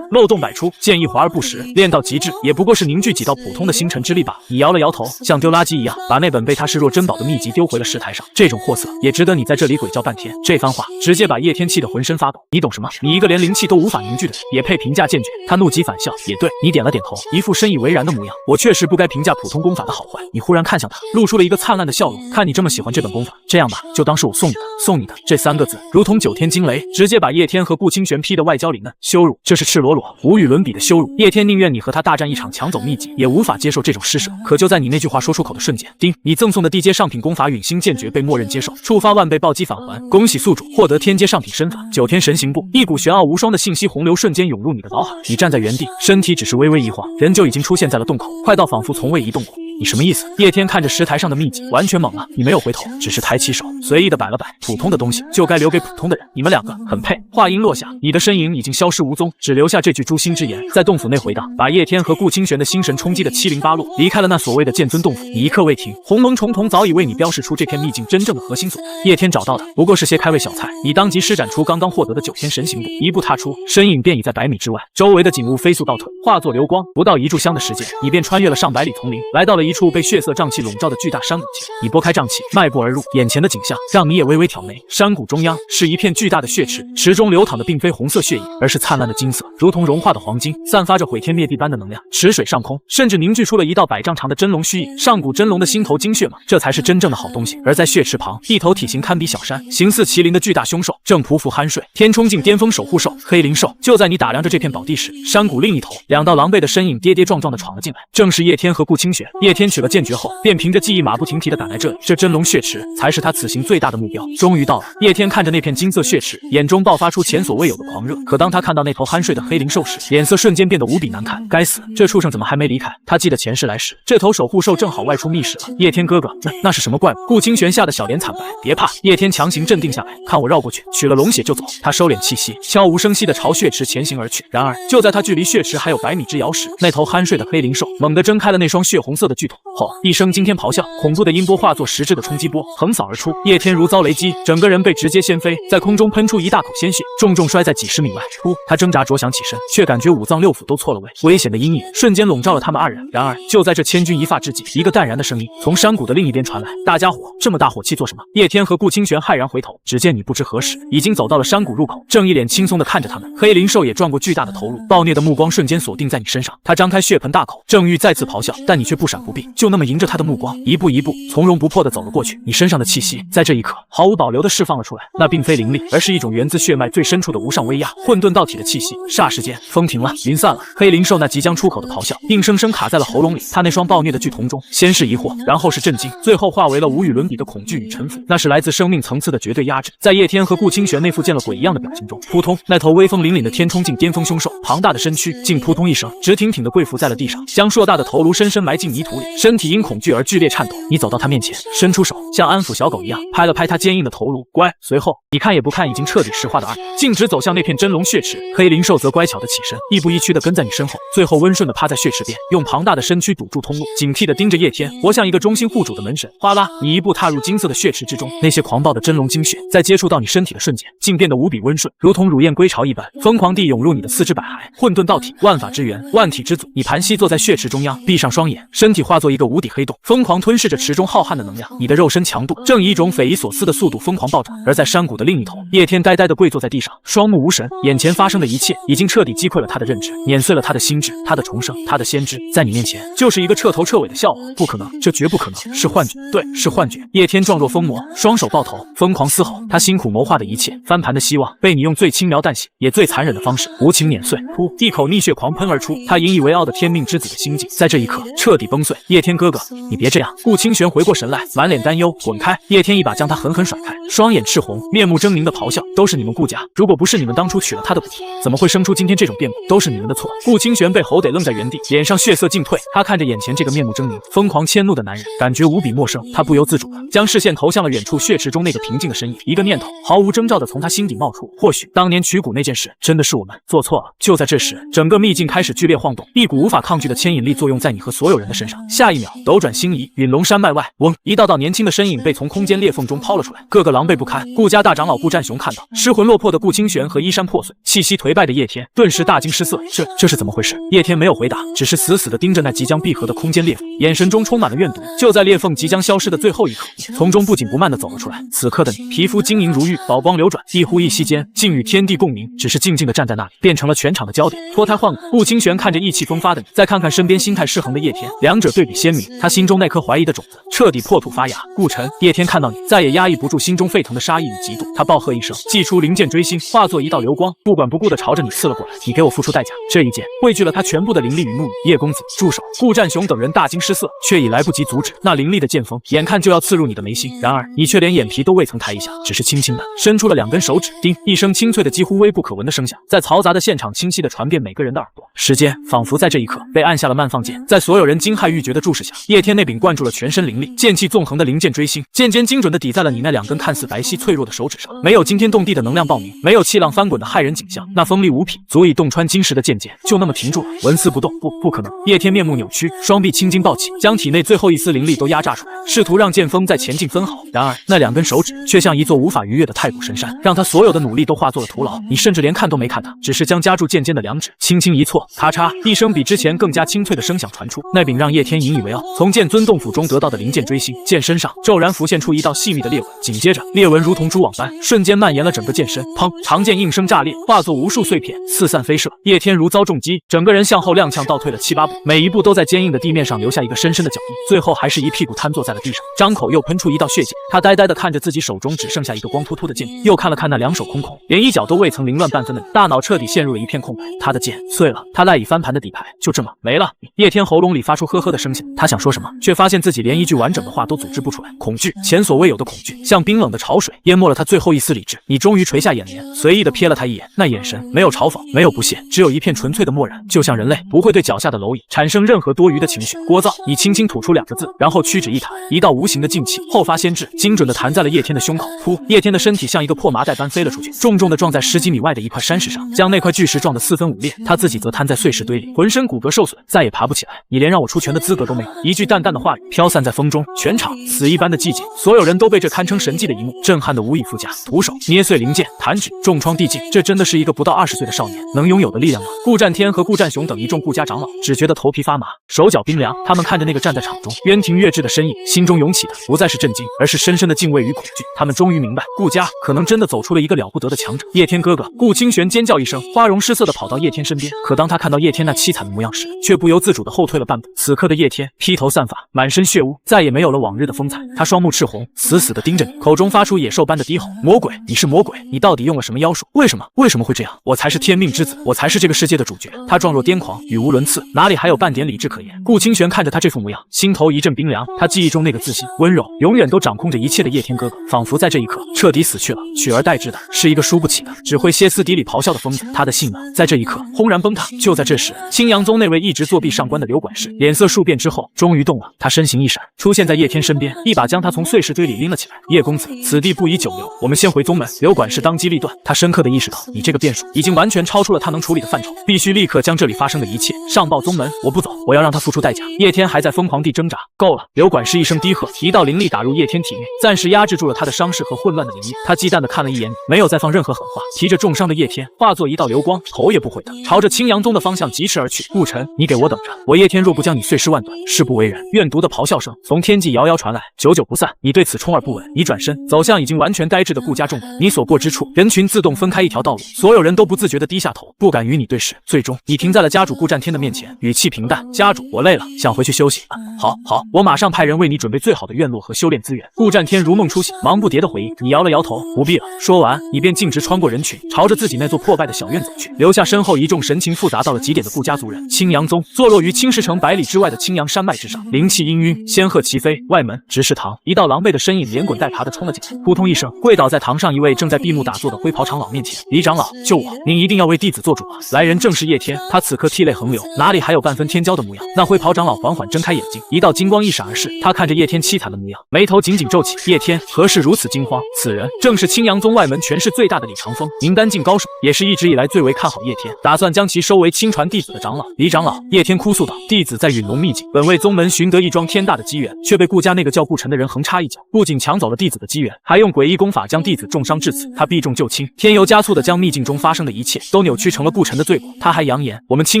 漏洞百出，剑意华而不实，练到极致也不过是凝聚几道普通的星辰之力罢。你摇了摇头，像丢垃圾一样，把那本被他视若珍宝的秘籍丢回了石台上。这种货色也值得你在这里鬼叫半天。这番话直接把叶天气得浑身发抖。你懂什么？你一个连灵气都无法凝聚的人，也配评价剑诀？他怒极反笑。也对，你点了点头，一副深以为然的模样。我确实不该评价普通功法的好坏。你忽然看向他，露出了一个灿烂的笑容。看你这么喜欢这本功法，这样吧，就当是我送你的。送你的这3个字，如同9天惊雷，直接把叶天和顾清玄劈得外焦里嫩。羞辱，这是赤裸裸、无与伦比的羞辱。叶天宁愿你和他大战一场，抢走秘籍，也无法接受这种施舍。可就在你那句话说出口的瞬间，叮，你赠送的地阶上品功法《陨星剑诀》被默认接受，触发万倍暴击返还。恭喜宿主获得天阶上品身法9天神行步。一股玄奥无双的信息洪流瞬间涌入你的脑海，你站在原地，身体只是微微一晃，人就已经出现在了洞口，快到仿佛从未移动过。你什么意思？叶天看着石台上的秘籍，完全懵了。你没有回头，只是抬起手，随意的摆了摆。普通的东西就该留给普通的人，你们2个很配。话音落下，你的身影已经消失无踪，只留下这句诛心之言，在洞府内回荡，把叶天和顾清玄的心神冲击得七零八落。离开了那所谓的剑尊洞府，你一刻未停，鸿蒙重瞳早已为你标示出这片秘境真正的核心所在。叶天找到的不过是些开胃小菜，你当即施展出刚刚获得的9天神行步，一步踏出，身影便已在100米之外，周围的景物飞速倒退，化作流光。不到1炷香的时间，你便穿越了上百里丛林，来到了一处被血色瘴气笼罩的巨大山谷前。你拨开瘴气，迈步而入，眼前的景象让你也微微挑眉。山谷中央是一片巨大的血池，池中流淌的并非红色血液，而是灿烂的金色，如同融化的黄金，散发着毁天灭地般的能量。池水上空甚至凝聚出了一道100丈长的真龙虚影，上古真龙的心头精血吗？这才是真正的好东西。而在血池旁，一头体型堪比小山、形似麒麟的巨大凶兽正匍匐酣睡。天冲境巅峰守护兽黑灵兽。就在你打量着这片宝地时，山谷另一头2道狼狈的身影跌跌撞撞地闯了进来，正是叶天和顾清玄。叶天取了剑诀后，便凭着记忆马不停蹄地赶来这里，这真龙血池才是他此行最大的目标。终于到了，叶天看着那片金色血池，眼中爆发出前所未有的狂热。可当他看到那头酣睡的黑灵兽时，脸色瞬间变得无比难看。该死，这畜生怎么还没离开？他记得前世来时，这头守护兽正好外出觅食了。叶天哥哥，那是什么怪物？顾清玄吓得小脸惨白。别怕，叶天强行镇定下来，看我绕过去，取了龙血就走。他收敛气息，悄无声息地朝血池前行而去。然而就在他距离血池还有100米之遥时，那头酣睡的黑灵兽猛地睁开了那双血红色的巨瞳，后一声惊天咆哮，恐怖的音波化作实质的冲击波横扫而出。叶天如遭雷击，整个人被直接掀飞，在空中喷出一大口鲜血，重重摔在几10米外。他挣扎着想起身，却感觉5脏6腑都错了位，危险的阴影瞬间笼罩了他们2人。然而就在这千钧一发之际，一个淡然的声音从山谷的另一边传来：大家伙，这么大火气做什么？叶天和顾清玄骇然回头，只见你不知何时已经走到了山谷入口，正一脸轻松地看着他们。黑灵兽也转过巨大的头颅，暴虐的目光瞬间锁定在你身上。他张开血盆大口，正欲再次咆哮，但你却不闪不避，就那么迎着他的目光，一步一步从容不迫地走了过去。你身上的气息在这一刻毫无保留地释放了出来，那并非灵力，而是一种源自血脉最深处的无上威压，混沌道体的气息。霎时间，风停了，云散了。黑灵兽那即将出口的咆哮，硬生生卡在了喉咙里。他那双暴虐的巨瞳中，先是疑惑，然后是震惊，最后化为了无与伦比的恐惧与臣服。那是来自生命层次的绝对压制。在叶天和顾清玄那副见了鬼一样的表情中，扑通，那头威风凛凛的天冲境巅峰凶兽，庞大的身躯竟扑通一声，直挺挺地跪伏在了地上，将硕大的头颅深深埋进泥土里，身体因恐惧而剧烈颤抖。你走到他面前，伸出手，像安抚小狗一样拍了拍他坚硬的头颅，乖。随后你看也不看已经彻底石化的2人，径直走向那片真龙血池。黑灵兽则乖巧地起身，亦步亦趋地跟在你身后，最后温顺地趴在血池边，用庞大的身躯堵住通路，警惕地盯着叶天，活像一个忠心护主的门神。哗啦，你一步踏入金色的血池之中，那些狂暴的真龙精血在接触到你身体的瞬间，竟变得无比温顺，如同乳燕归巢一般，疯狂地涌入你的4肢百骸。混沌道体，万法之源，万体之祖。你盘膝坐在血池中央，闭上双眼，身体化化作一个无底黑洞，疯狂吞噬着池中浩瀚的能量。你的肉身强度正以一种匪夷所思的速度疯狂暴涨。而在山谷的另一头，叶天呆呆地跪坐在地上，双目无神，眼前发生的一切已经彻底击溃了他的认知，碾碎了他的心智，他的重生，他的先知，在你面前就是一个彻头彻尾的笑话。不可能，这绝不可能，是幻觉，对，是幻觉。叶天状若疯魔，双手抱头，疯狂嘶吼。他辛苦谋划的一切，翻盘的希望，被你用最轻描淡写也最残忍的方式无情碾碎。噗，一口逆血狂喷而出，他引以为傲的天命之子的心境在这一刻彻底崩碎。叶天哥哥，你别这样！顾清玄回过神来，满脸担忧，滚开！叶天一把将他狠狠甩开，双眼赤红，面目狰狞的咆哮：都是你们顾家，如果不是你们当初取了他的骨体，怎么会生出今天这种变故？都是你们的错！顾清玄被吼得愣在原地，脸上血色尽退。他看着眼前这个面目狰狞、疯狂迁怒的男人，感觉无比陌生。他不由自主地将视线投向了远处血池中那个平静的身影，一个念头毫无征兆地从他心底冒出：或许当年取骨那件事真的是我们做错了。就在这时，整个秘境开始剧烈晃动，一股无法抗拒的牵引力作用在你和所有人的身上。下一秒，斗转星移，陨龙山脉外，嗡，一道道年轻的身影被从空间裂缝中抛了出来，个个狼狈不堪。顾家大长老顾战雄看到失魂落魄的顾清玄和衣衫破碎、气息颓败的叶天，顿时大惊失色。这是怎么回事？叶天没有回答，只是死死地盯着那即将闭合的空间裂缝，眼神中充满了怨毒。就在裂缝即将消失的最后一刻，从中不紧不慢地走了出来。此刻的你，皮肤晶莹如玉，宝光流转，一呼一吸间，竟与天地共鸣，只是静静地站在那里，变成了全场的焦点。脱胎换骨，顾清玄看着意气风发的你，再看看身边心态失衡的叶天，两者对比鲜明，他心中那颗怀疑的种子彻底破土发芽。顾晨，叶天看到你，再也压抑不住心中沸腾的杀意与嫉妒，他暴喝一声，祭出灵剑追星，化作一道流光，不管不顾地朝着你刺了过来。你给我付出代价！这一剑汇聚了他全部的灵力与怒意。叶公子，住手！顾战雄等人大惊失色，却已来不及阻止，那凌厉的剑锋眼看就要刺入你的眉心，然而你却连眼皮都未曾抬一下，只是轻轻的伸出了2根手指。叮，一声清脆的几乎微不可闻的声响，在嘈杂的现场清晰地传遍每个人的耳朵。时间仿佛在这一刻被按下了慢放键，在所有人惊骇欲绝的注视下，叶天那柄灌注了全身灵力、剑气纵横的灵剑追星，渐渐精准地抵在了你那2根看似白皙脆弱的手指上。没有惊天动地的能量爆鸣，没有气浪翻滚的骇人景象，那锋利无匹、足以洞穿金石的剑就那么停住了，纹丝不动。不可能！叶天面目扭曲，双臂青筋暴起，将体内最后一丝灵力都压榨出来，试图让剑锋再前进分毫。然而那2根手指却像一座无法逾越的太古神山，让他所有的努力都化作了徒劳。你甚至连看都没看他，只是将夹住剑尖的2指轻轻一错，咔嚓一声比之前更加清脆的声响传出。那柄让叶天引以为傲从剑尊洞府中得到的灵剑追星，剑身上骤然浮现出一道细密的裂纹，紧接着裂纹如同蛛网般瞬间蔓延了整个剑身。砰！长剑应声炸裂，化作无数碎片四散飞射。叶天如遭重击，整个人向后踉跄倒退了7、8步，每一步都在坚硬的地面上留下一个深深的脚印，最后还是一屁股瘫坐在了地上，张口又喷出一道血迹。他呆呆地看着自己手中只剩下一个光秃秃的剑柄，又看了看那2手空空，连一脚都未曾凌乱半分的你，大脑彻底陷入了一片空白。他的剑碎了，他赖以翻盘的底牌就这么没了。叶天喉咙里发出呵呵的声响，他想说什么，却发现自己连一句完整的话都组织不出来。恐惧，前所未有的恐惧，像冰冷的潮水淹没了他最后一丝理智。你终于垂下眼帘，随意地瞥了他一眼，那眼神没有嘲讽，没有不屑，只有一片纯粹的漠然，就像人类不会对脚下的蝼蚁产生任何多余的情绪。聒噪！你轻轻吐出2个字，然后屈指一弹，一道无形的劲气后发先至，精准地弹在了叶天的胸口。噗！叶天的身体像一个破麻袋般飞了出去，重重地撞在10几米外的一块山石上，将那块巨石撞得4分5裂。他自己则瘫在碎石堆里，浑身骨骼受损，再也爬不起来。你连让我出拳的资格都没有。一句淡淡的话语飘散在风中，全场死一般的寂静，所有人都被这堪称神迹的一幕震撼得无以复加。徒手捏碎灵剑，弹指重创地境，这真的是一个不到20岁的少年能拥有的力量吗？顾战天和顾战雄等一众顾家长老只觉得头皮发麻，手脚冰凉。他们看着那个站在场中渊庭月至的身影，心中涌起的不再是震惊，而是深深的敬畏与恐惧。他们终于明白，顾家可能真的走出了一个了不得的强者。叶天哥哥！顾清玄尖叫一声，花容失色地跑到叶天身边。可当他看到叶天那凄惨的模样时，却不由自主地后退了半步。此刻的叶天披头散发，满身血污，再也没有了往日的风采。他双目赤红，死死地盯着你，口中发出野兽般的低吼：魔鬼，你是魔鬼！你到底用了什么妖术？为什么会这样？我才是天命之子，我才是这个世界的主角。他状若癫狂，语无伦次，哪里还有半点理智可言？顾清玄看着他这副模样，心头一阵冰凉。他记忆中那个自信、温柔，永远都掌控着一切的叶天哥哥，仿佛在这一刻彻底死去了，取而代之的是一个输不起的、只会歇斯底里咆哮的疯子。他的性能在这一刻轰然崩塌。就在这时，青阳宗那位一直作弊上官的刘管事脸色数变之后，终于动了。他身形一闪，出现在叶天身边，一把将他从碎石堆里拎了起来。叶公子，此地不宜久留，我们先回宗门。刘管事当机立断，他深刻地意识到，你这个变数已经完全超出了他能处理的范畴，必须立刻将这里发生的一切上报宗门。我不走，我要让他付出代价。叶天还在疯狂地挣扎。够了！刘管事一声低喝，一道灵力打入叶天体内，暂时压制住了他的伤势和混乱的灵力。他忌惮地看了一眼你，没有再放任何狠话，提着重伤的叶天化作一道流光，头也不回的朝着青阳宗的方向疾驰而去。顾晨，你给我等着！我叶天若不将你碎尸万断，誓不为人。怨毒的咆哮声从天际遥遥传来，久久不散。你对此充耳不闻，你转身走向已经完全呆滞的顾家众人，你所过之处，人群自动分开一条道路，所有人都不自觉地低下头，不敢与你对视。最终，你停在了家主顾战天的面前，语气平淡：家主，我累了，想回去休息。好，我马上派人为你准备最好的院落和修炼资源。顾战天如梦初醒，忙不迭地回应。你摇了摇头，不必了。说完，你便径直穿过人群，朝着自己那座破败的小院走去，留下身后一众神情复杂到了极点的顾家族人。青阳宗坐落于青石城100里之外的青阳山脉之上，灵气氤氲，仙鹤齐飞。外门执事堂，一道狼狈的身影连滚带爬地冲了进来，扑通一声跪倒在堂上一位正在闭目打坐的灰袍长老面前。李长老，救我！您一定要为弟子做主啊！来人正是叶天，他此刻涕泪横流，哪里还有半分天骄的模样？那灰袍长老缓缓睁开眼睛，一道金光一闪而逝，他看着叶天凄惨的模样，眉头紧紧皱起。叶天何事如此惊慌？此人正是青阳宗外门权势最大的李长风，名丹境高手，也是一直以来最为看好叶天，打算将其收为亲传弟子的长老。李长老，叶天哭诉道，弟子在陨龙秘境本为宗门寻得一桩天大的机缘，却被顾家那个叫顾晨的人横插一脚，不仅抢走了弟子的机缘，还用诡异功法将弟子重伤至此。他避重就轻，添油加醋的将秘境中发生的一切都扭曲成了顾晨的罪过。他还扬言，我们青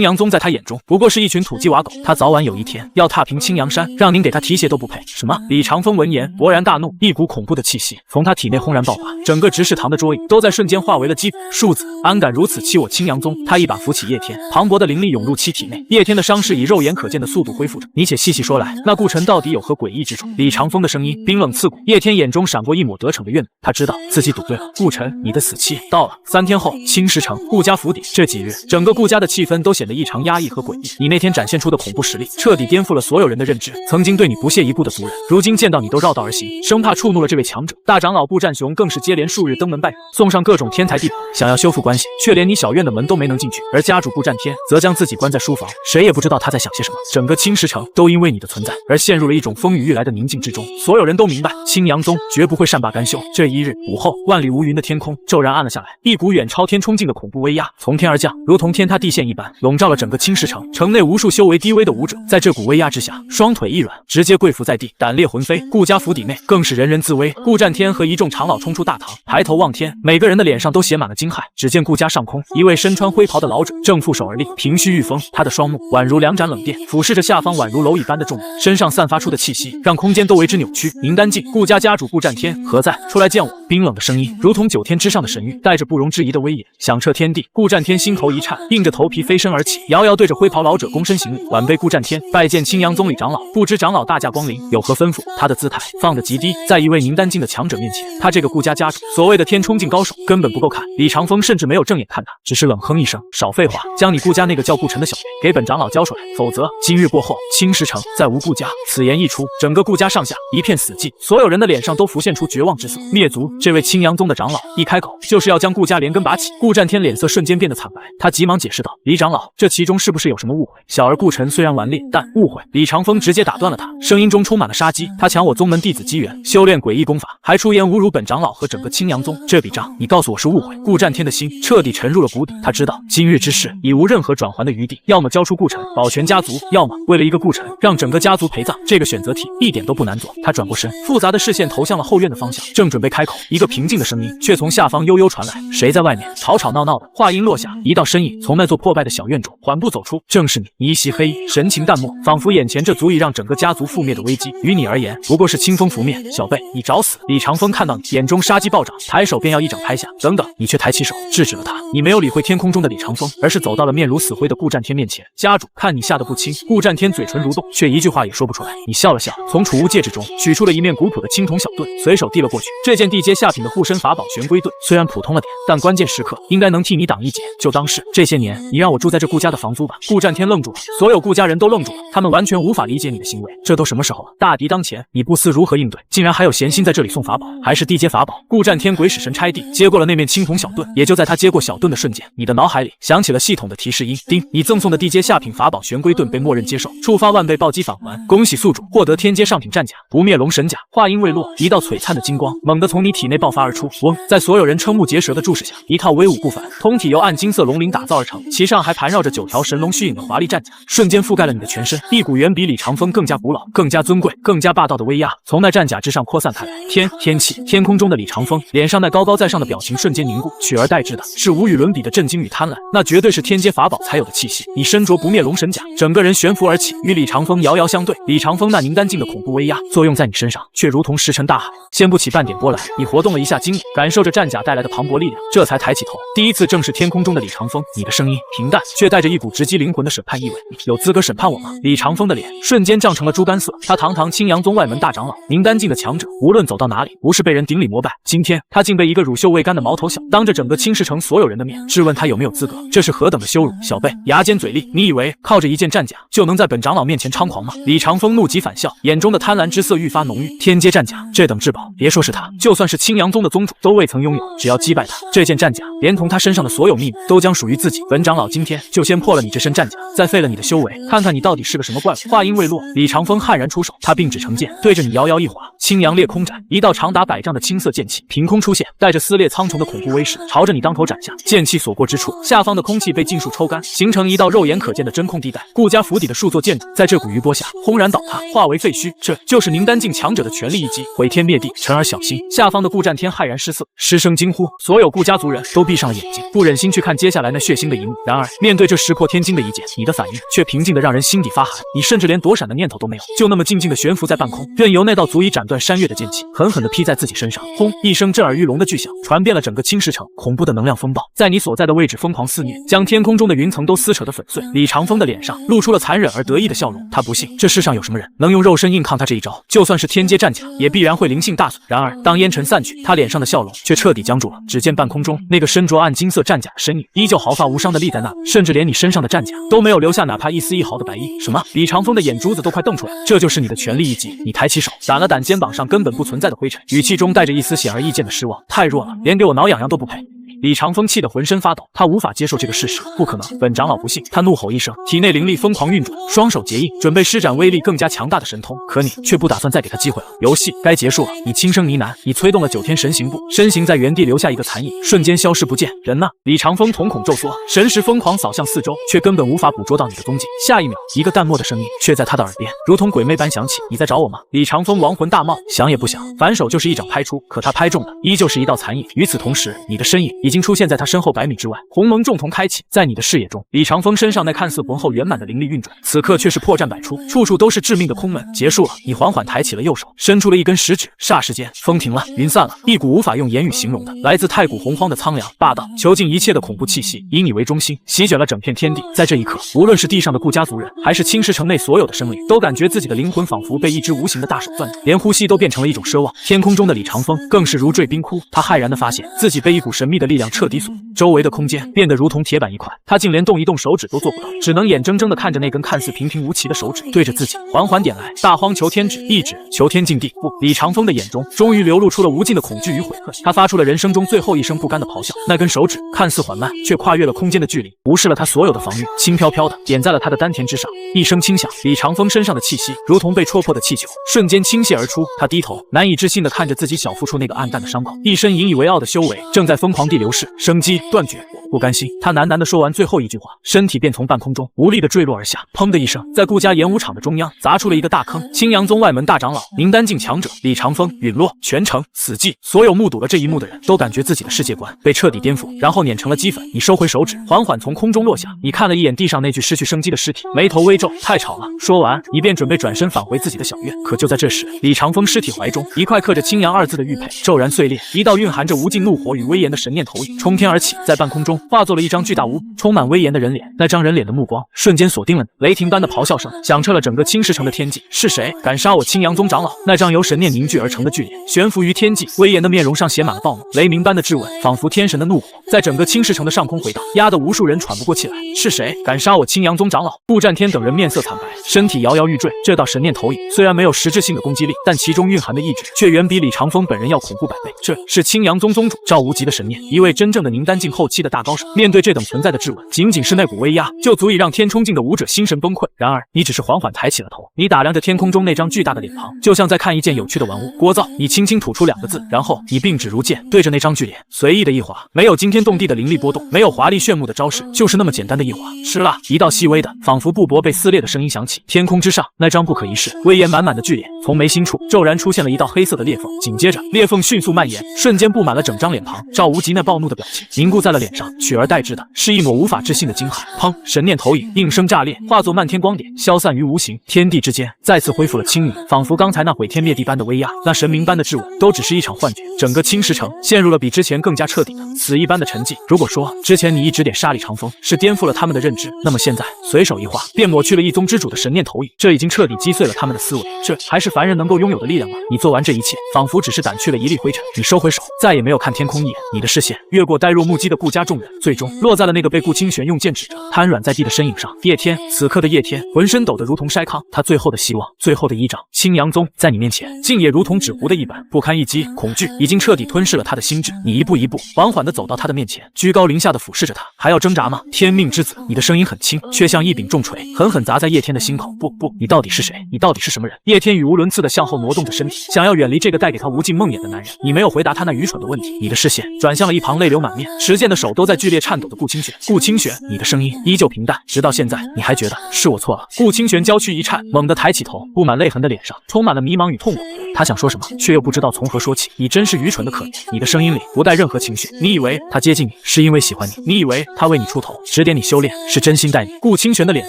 阳宗在他眼中不过是一群土鸡瓦狗，他早晚有一天要踏平青阳山，让您给他提鞋都不配。什么？李长风闻言勃然大怒，一股恐怖的气息从他体内轰然爆发，整个执事堂的桌椅都在瞬间化为了齑粉。庶子，安敢如此欺我青阳宗？他一把扶起叶天，磅礴的灵力涌入其体内，叶天的伤势以肉眼可见的速度恢复着。你且细细说来，那顾晨到底有何诡异之处？李长风的声音冰冷刺骨，叶天眼中闪过一抹得逞的怨怒，他知道自己赌对了。顾晨，你的死期到了。3天后，青石城顾家府邸，这几日整个顾家的气氛都显得异常压抑和诡异。你那天展现出的恐怖实力，彻底颠覆了所有人的认知。曾经对你不屑一顾的族人，如今见到你都绕道而行，生怕触怒了这位强者。大长老顾战雄更是接连数日登门拜访，送上各种天才地宝，想要修复关系，却连你小院的门都没能进去。而家主顾战天则将自己关在书房，谁也不知道他在想些什么。整个青石城都因为你的存在而陷入了一种风雨欲来的宁静之中。所有人都明白，青阳宗绝不会善罢甘休。这一日午后，万里无云的天空骤然暗了下来，一股远超天冲劲的恐怖威压从天而降，如同天塌地陷一般，笼罩了整个青石城。城内无数修为低微的武者在这股威压之下，双腿一软，直接跪伏在地，胆裂魂飞。顾家府邸内更是人人自危。顾战天和一众长老冲出大堂，抬头望天，每个人的脸上都写满了惊骇。只见顾家上空，一位身穿灰袍的老者正负手而立，平须御风，他的双目宛如2盏冷电，俯视着下方宛如蝼蚁般的众人，身上散发出的气息让空间都为之扭曲。宁丹境顾家家主顾战天何在？出来见我！冰冷的声音如同9天之上的神谕，带着不容置疑的威严，响彻天地。顾战天心头一颤，硬着头皮飞身而起，遥遥对着灰袍老者躬身行礼，晚辈顾战天拜见青阳宗李长老，不知长老大驾光临，有何吩咐？他的姿态放得极低，在一位宁丹境的强者面前，他这个顾家家主所谓的天冲境高手根本不够看。李长风甚至没有正眼看他，只是冷哼一声，少废话，将你顾家那个叫顾晨的小辈给本长老交出来，否则今日过后，青石城再无顾家。此言一出，整个顾家上下一片死寂，所有人的脸上都浮现出绝望之色。灭族！这位青阳宗的长老一开口就是要将顾家连根拔起。顾战天脸色瞬间变得惨白，他急忙解释道：李长老，这其中是不是有什么误会？小儿顾晨虽然顽劣，但误会。李长风直接打断了他，声音中充满了杀机。他抢我宗门弟子机缘，修炼诡异功法，还出言侮辱本长老和整个青阳宗，这笔账你告诉我是误会。顾战天的心彻底沉入了谷底，他知道今日之事已无任何转圜的余地，要么交出顾晨保全家族，要么为了一个顾晨让整个家族陪葬。这个选择题一点都不难做。他转过身，复杂的视线投向了后院的方向，正准备开口，一个平静的声音却从下方悠悠传来：谁在外面吵吵闹闹的？话音落下，一道身影从那座破败的小院中缓步走出，正是你。你一袭黑衣，神情淡漠，仿佛眼前这足以让整个家族覆灭的危机于你而言不过是清风拂面。小辈，你找死！李长风看到你，眼中杀机暴涨，抬手便要一掌拍下。等等，你却抬起手制止了他。你没有理会天空中的李长风，而是走到了面如死灰的顾战天面前。家主，看你下得不轻。顾战天嘴唇蠕动，却一句话也说不出来。你笑了笑，从储物戒指中取出了一面古朴的青铜小盾，随手递了过去。这件地阶下品的护身法宝玄龟盾，虽然普通了点，但关键时刻应该能替你挡一劫。就当是这些年你让我住在这顾家的房租吧。顾战天愣住了，所有顾家人都愣住了，他们完全无法理解你的行为。这都什么时候了？大敌当前，你不思如何应对，竟然还有闲心在这里送法宝，还是地阶法宝。顾战天鬼使神差地接过了那面青铜小盾，也就在他接过小盾的瞬间，你的脑海里响起了系统的提示音：叮，你赠送的地阶下品法宝玄龟盾被默认接受，触发万倍暴击返还。恭喜宿主获得天阶上品战甲不灭龙神甲。话音未落，一道璀璨的金光猛地从你体内爆发而出，嗡！在所有人瞠目结舌的注视下，一套威武不凡、通体由暗金色龙鳞打造而成，其上还盘绕着9条神龙虚影的华丽战甲，瞬间覆盖了你的全身。一股远比李长风更加古老、更加尊贵、更加霸道的威压从那战甲之上扩散开来。天气，天空中的李长风脸上那高高在上的表情瞬间凝固，取而代之的是无与伦比的震惊与贪婪，那绝对是天阶法宝才有的气息。你身着不灭龙神甲，整个人悬浮而起，气与李长风遥遥相对。李长风那凝丹境的恐怖威压作用在你身上，却如同石沉大海，掀不起半点波澜。你活动了一下筋骨，感受着战甲带来的磅礴力量，这才抬起头。第一次正视天空中的李长风，你的声音平淡，却带着一股直击灵魂的审判意味。你有资格审判我吗？李长风的脸瞬间涨成了猪肝色。他堂堂青阳宗外门大长老，凝丹境的强者，无论走到哪里，不是被人顶礼膜拜。今天他竟被一个乳臭未干的毛头小当着整个青石城所有人的面质问他有没有资格，这是何等的羞辱！小辈牙尖嘴利，你以为靠着一件战甲就能在本长老面前猖狂吗？李长风怒极反笑，眼中的贪婪之色愈发浓郁。天阶战甲这等至宝，别说是他，就算是青阳宗的宗主都未曾拥有。只要击败他，这件战甲连同他身上的所有秘密都将属于自己。本长老今天就先破了你这身战甲，再废了你的修为，看看你到底是个什么怪物。话音未落，李长风悍然出手，他并指成剑，对着你摇摇一划，青阳裂空斩，一道长达100丈的青色剑气凭空出现，带着撕裂苍穹的恐怖威势，朝着你当头斩下。剑气所过之处，下方的空气被尽数抽干，形成一道肉眼可见的真空地带。顾家府邸的数座建筑在这股余波下轰然倒塌，化为废墟。这就是凝丹境强者的全力一击，毁天灭地。臣儿小心！下方的顾战天骇然失色，失声惊呼，所有顾家族人都闭上了眼睛，不忍心去看接下来那血腥的一幕。然而面对这石破天惊的一剑，你的反应却平静得让人心底发寒。你甚至连躲闪的念头都没有，就那么静静地悬浮在半空，任由那道足以斩断山岳的剑气狠狠地劈在自己身上。轰！一声震耳欲聋的巨响传遍了整个青石城，恐怖的能量风暴在你所在的位置疯狂肆虐，将天空中的云层都撕扯得粉碎。李长风的脸上露出了残忍而得意的笑容，他不信这世上有什么人能用肉身硬抗他这一招，就算是天阶战甲，也必然会灵性大损。然而当烟尘散去，他脸上的笑容却彻底僵住了。只见半空中那个身着暗金色战甲的身影，依旧毫发无伤地立在那里，甚至连你身上的战甲都没有留下哪怕一丝一毫的白衣。什么？李长风的眼珠子都快瞪出来，这就是你的全力一击？你抬起手掸了掸肩膀上根本不存在的灰尘，语气中带着一丝显而易见的失望。太弱了，连给我挠痒痒都不配。李长风气得浑身发抖，他无法接受这个事实，不可能，本长老不信。他怒吼一声，体内灵力疯狂运转，双手结印，准备施展威力更加强大的神通。可你却不打算再给他机会了，游戏该结束了。你轻声呢喃，你催动了9天神行步，身形在原地留下一个残影，瞬间消失不见。人呢？李长风瞳孔骤缩，神识疯狂扫向四周，却根本无法捕捉到你的踪迹。下一秒，一个淡漠的声音却在他的耳边如同鬼魅般响起：你在找我吗？李长风亡魂大冒，想也不想，反手就是一掌拍出，可他拍中的依旧是一道残影。与此同时，你的身影已经出现在他身后100米之外，鸿蒙重瞳开启，在你的视野中，李长风身上那看似浑厚圆满的灵力运转，此刻却是破绽百出，处处都是致命的空门。结束了。你缓缓抬起了右手，伸出了一根食指，霎时间，风停了，云散了，一股无法用言语形容的来自太古洪荒的苍凉、霸道、囚禁一切的恐怖气息，以你为中心，席卷了整片天地。在这一刻，无论是地上的顾家族人，还是青石城内所有的生灵，都感觉自己的灵魂仿佛被一只无形的大手攥住，连呼吸都变成了一种奢望。天空中的李长风更是如坠冰窟，他骇然地发现自己被一股神秘的力量彻底锁住，周围的空间变得如同铁板一块，他竟连动一动手指都做不到，只能眼睁睁地看着那根看似平平无奇的手指对着自己缓缓点来。大荒求天指，一指求天禁地。不，李长风的眼中终于流露出了无尽的恐惧与悔恨，他发出了人生中最后一声不甘的咆哮。那根手指看似缓慢，却跨越了空间的距离，无视了他所有的防御，轻飘飘的点在了他的丹田之上。一声轻响，李长风身上的气息如同被戳破的气球，瞬间倾泻而出。他低头难以置信地看着自己小腹处那个暗淡的伤口，一身引以为傲的修为正在疯狂地流逝，生机断绝。不甘心，他喃喃地说完最后一句话，身体便从半空中无力地坠落而下。砰的一声，在顾家演武场的中央砸出了一个大坑。青阳宗外门大长老、凝丹境强者李长风陨落，全城死寂。所有目睹了这一幕的人都感觉自己的世界观被彻底颠覆，然后碾成了齑粉。你收回手指，缓缓从空中落下。你看了一眼地上那具失去生机的尸体，眉头微皱，太吵了。说完，你便准备转身返回自己的小院。可就在这时，李长风尸体怀中一块刻着青阳2字的玉佩骤然碎裂，一道蕴含着无尽怒火与威严的神念投影冲天而起，在半空中化作了一张巨大无充满威严的人脸。那张人脸的目光瞬间锁定了你，雷霆般的咆哮声响彻了整个青石城的天际。是谁敢杀我青阳宗长老？那张由神念凝聚而成的巨脸悬浮于天际，威严的面容上写满了暴怒，雷鸣般的质问仿佛天神的怒火在整个青石城的上空回荡，压得无数人喘不过气来。是谁敢杀我青阳宗长老？顾战天等人面色惨白，身体摇摇欲坠。这道神念投影虽然没有实质性的攻击力，但其中蕴含的意志却远比李长风本人要恐怖100倍。这是青阳宗宗主赵无极的神念，一位真正的凝丹境后期的大高手。面对这等存在的质问，仅仅是那股威压就足以让天冲境的武者心神崩溃。然而你只是缓缓抬起了头，你打量着天空中那张巨大的脸庞，就像在看一件有趣的玩物。聒噪。你轻轻吐出2个字，然后你并指如剑，对着那张巨脸随意的一划，没有惊天动地的灵力波动，没有华丽炫目的招式，就是那么简单的一划。吃啦！一道细微的仿佛布帛被撕裂的声音响起。天空之上，那张不可一世威严满满的巨脸从眉心处骤然出现了一道黑色的裂缝，紧接着裂缝迅速蔓延，瞬间布满了整张脸庞。赵无极那暴暴怒的表情凝固在了脸上，取而代之的是一抹无法置信的惊骇。砰！神念投影应声炸裂，化作漫天光点，消散于无形。天地之间再次恢复了清明，仿佛刚才那毁天灭地般的威压，那神明般的质问，都只是一场幻觉。整个青石城陷入了比之前更加彻底的死一般的沉寂。如果说之前你一指点杀里长风是颠覆了他们的认知，那么现在随手一画便抹去了一宗之主的神念投影，这已经彻底击碎了他们的思维。这还是凡人能够拥有的力量吗？你做完这一切，仿佛只是掸去了一粒灰尘。你收回手，再也没有看天空一眼，你的视线越过呆若木鸡的顾家众人，最终落在了那个被顾清玄用剑指着瘫软在地的身影上。叶天，此刻的叶天浑身抖得如同筛糠，他最后的希望，最后的依仗，青阳宗在你面前竟也如同纸糊的一般，不堪一击。恐惧已经彻底吞噬了他的心智。你一步一步缓缓地走到他的面前，居高临下地俯视着他，还要挣扎吗？天命之子，你的声音很轻，却像一柄重锤，狠狠砸在叶天的心口。不，你到底是谁？你到底是什么人？叶天语无伦次地向后挪动着身体，想要远离这个带给他无尽梦魇的男人。你没有回答他那愚蠢的问题，你的视线转向了一旁泪流满面、持剑的手都在剧烈颤抖的顾清玄。顾清玄，你的声音依旧平淡，直到现在，你还觉得是我错了？顾清玄娇躯一颤，猛地抬起头，布满泪痕的脸上充满了迷茫与痛苦。他想说什么，却又不知道从何说起。你真是愚蠢的可怜，你的声音里不带任何情绪。你以为他接近你是因为喜欢你，你以为他为你出头指点你修炼是真心待你。顾清玄的脸